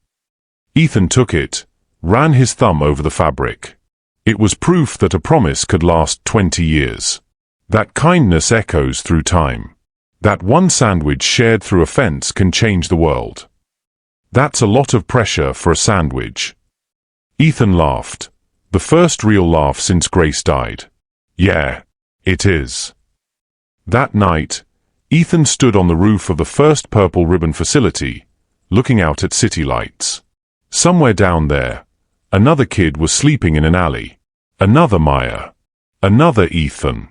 Speaker 1: Ethan took it, ran his thumb over the fabric. It was proof that a promise could last 20 years. That kindness echoes through time. That one sandwich shared through a fence can change the world. That's a lot of pressure for a sandwich. Ethan laughed. The first real laugh since Grace died. Yeah, it is. That night, Ethan stood on the roof of the first Purple Ribbon facility, looking out at city lights. Somewhere down there, another kid was sleeping in an alley. Another Maya. Another Ethan.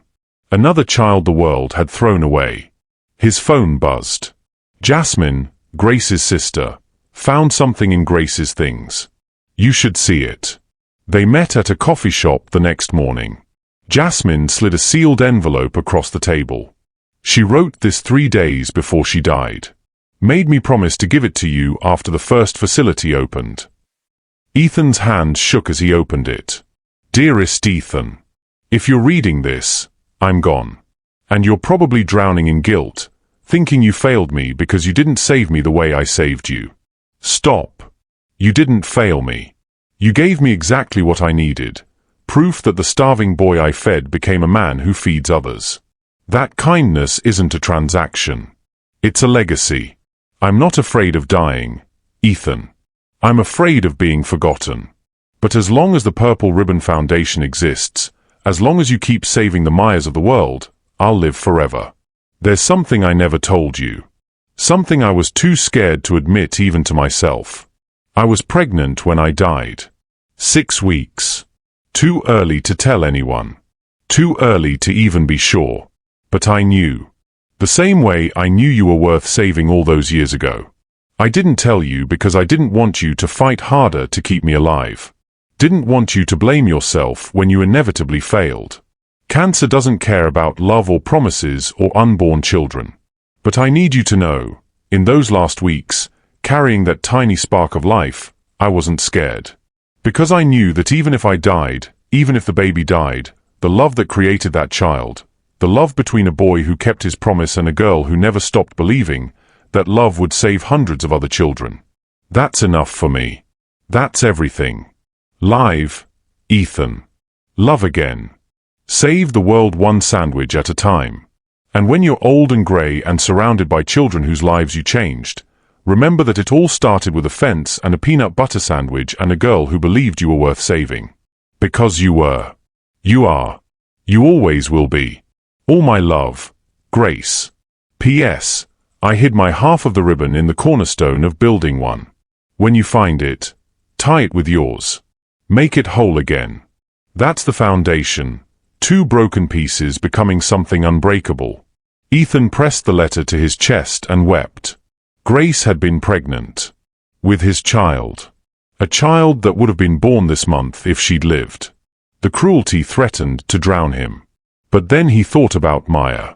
Speaker 1: Another child the world had thrown away. His phone buzzed. Jasmine, Grace's sister, found something in Grace's things. You should see it. They met at a coffee shop the next morning. Jasmine slid a sealed envelope across the table. She wrote this 3 days before she died. Made me promise to give it to you after the first facility opened. Ethan's hand shook as he opened it. Dearest Ethan, if you're reading this, I'm gone. And you're probably drowning in guilt, thinking you failed me because you didn't save me the way I saved you. Stop. You didn't fail me. You gave me exactly what I needed. Proof that the starving boy I fed became a man who feeds others. That kindness isn't a transaction. It's a legacy. I'm not afraid of dying, Ethan. I'm afraid of being forgotten. But as long as the Purple Ribbon Foundation exists, as long as you keep saving the Mayas of the world, I'll live forever. There's something I never told you. Something I was too scared to admit even to myself. I was pregnant when I died. 6 weeks. Too early to tell anyone. Too early to even be sure. But I knew. The same way I knew you were worth saving all those years ago. I didn't tell you because I didn't want you to fight harder to keep me alive. Didn't want you to blame yourself when you inevitably failed. Cancer doesn't care about love or promises or unborn children. But I need you to know, in those last weeks, carrying that tiny spark of life, I wasn't scared. Because I knew that even if I died, even if the baby died, the love that created that child, the love between a boy who kept his promise and a girl who never stopped believing, that love would save hundreds of other children. That's enough for me. That's everything. Live, Ethan. Love again. Save the world one sandwich at a time. And when you're old and grey and surrounded by children whose lives you changed, remember that it all started with a fence and a peanut butter sandwich and a girl who believed you were worth saving. Because you were. You are. You always will be. All my love, Grace. P.S. I hid my half of the ribbon in the cornerstone of building one. When you find it, tie it with yours. Make it whole again. That's the foundation. 2 broken pieces becoming something unbreakable. Ethan pressed the letter to his chest and wept. Grace had been pregnant. With his child. A child that would have been born this month if she'd lived. The cruelty threatened to drown him. But then he thought about Maya.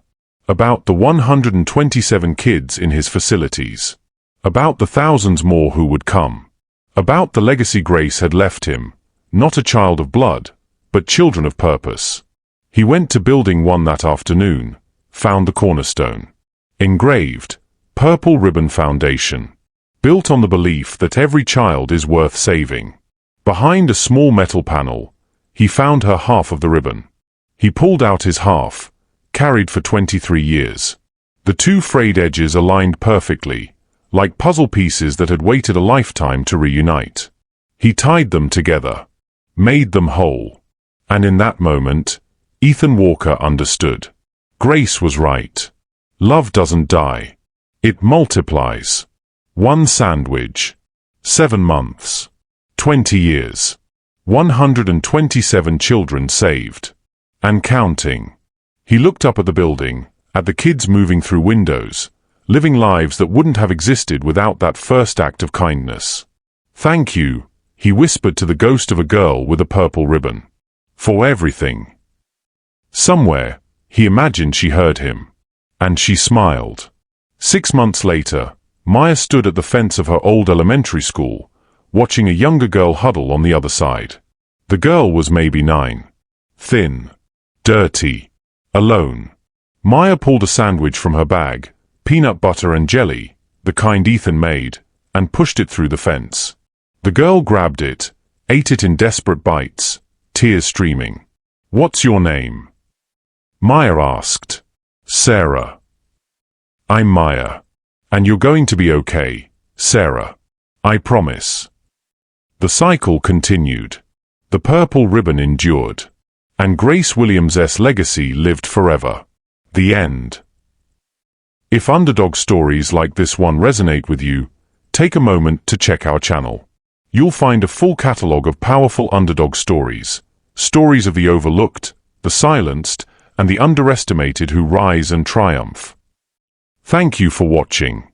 Speaker 1: About the 127 kids in his facilities. About the thousands more who would come. About the legacy Grace had left him, not a child of blood, but children of purpose. He went to building one that afternoon, found the cornerstone. Engraved, Purple Ribbon Foundation. Built on the belief that every child is worth saving. Behind a small metal panel, he found her half of the ribbon. He pulled out his half, carried for 23 years. The 2 frayed edges aligned perfectly, like puzzle pieces that had waited a lifetime to reunite. He tied them together, made them whole. And in that moment, Ethan Walker understood. Grace was right. Love doesn't die. It multiplies. 1 sandwich. 7 months. 20 years. 127 children saved. And counting. He looked up at the building, at the kids moving through windows, living lives that wouldn't have existed without that first act of kindness. Thank you, he whispered to the ghost of a girl with a purple ribbon. For everything. Somewhere, he imagined she heard him. And she smiled. 6 months later, Maya stood at the fence of her old elementary school, watching a younger girl huddle on the other side. The girl was maybe 9. Thin. Dirty. Alone. Maya pulled a sandwich from her bag, peanut butter and jelly, the kind Ethan made, and pushed it through the fence. The girl grabbed it, ate it in desperate bites, tears streaming. "What's your name?" Maya asked. "Sarah." "I'm Maya. And you're going to be okay, Sarah. I promise." The cycle continued. The purple ribbon endured. And Grace Williams' legacy lived forever. The end. If underdog stories like this one resonate with you, take a moment to check our channel. You'll find a full catalog of powerful underdog stories, stories of the overlooked, the silenced, and the underestimated who rise and triumph. Thank you for watching.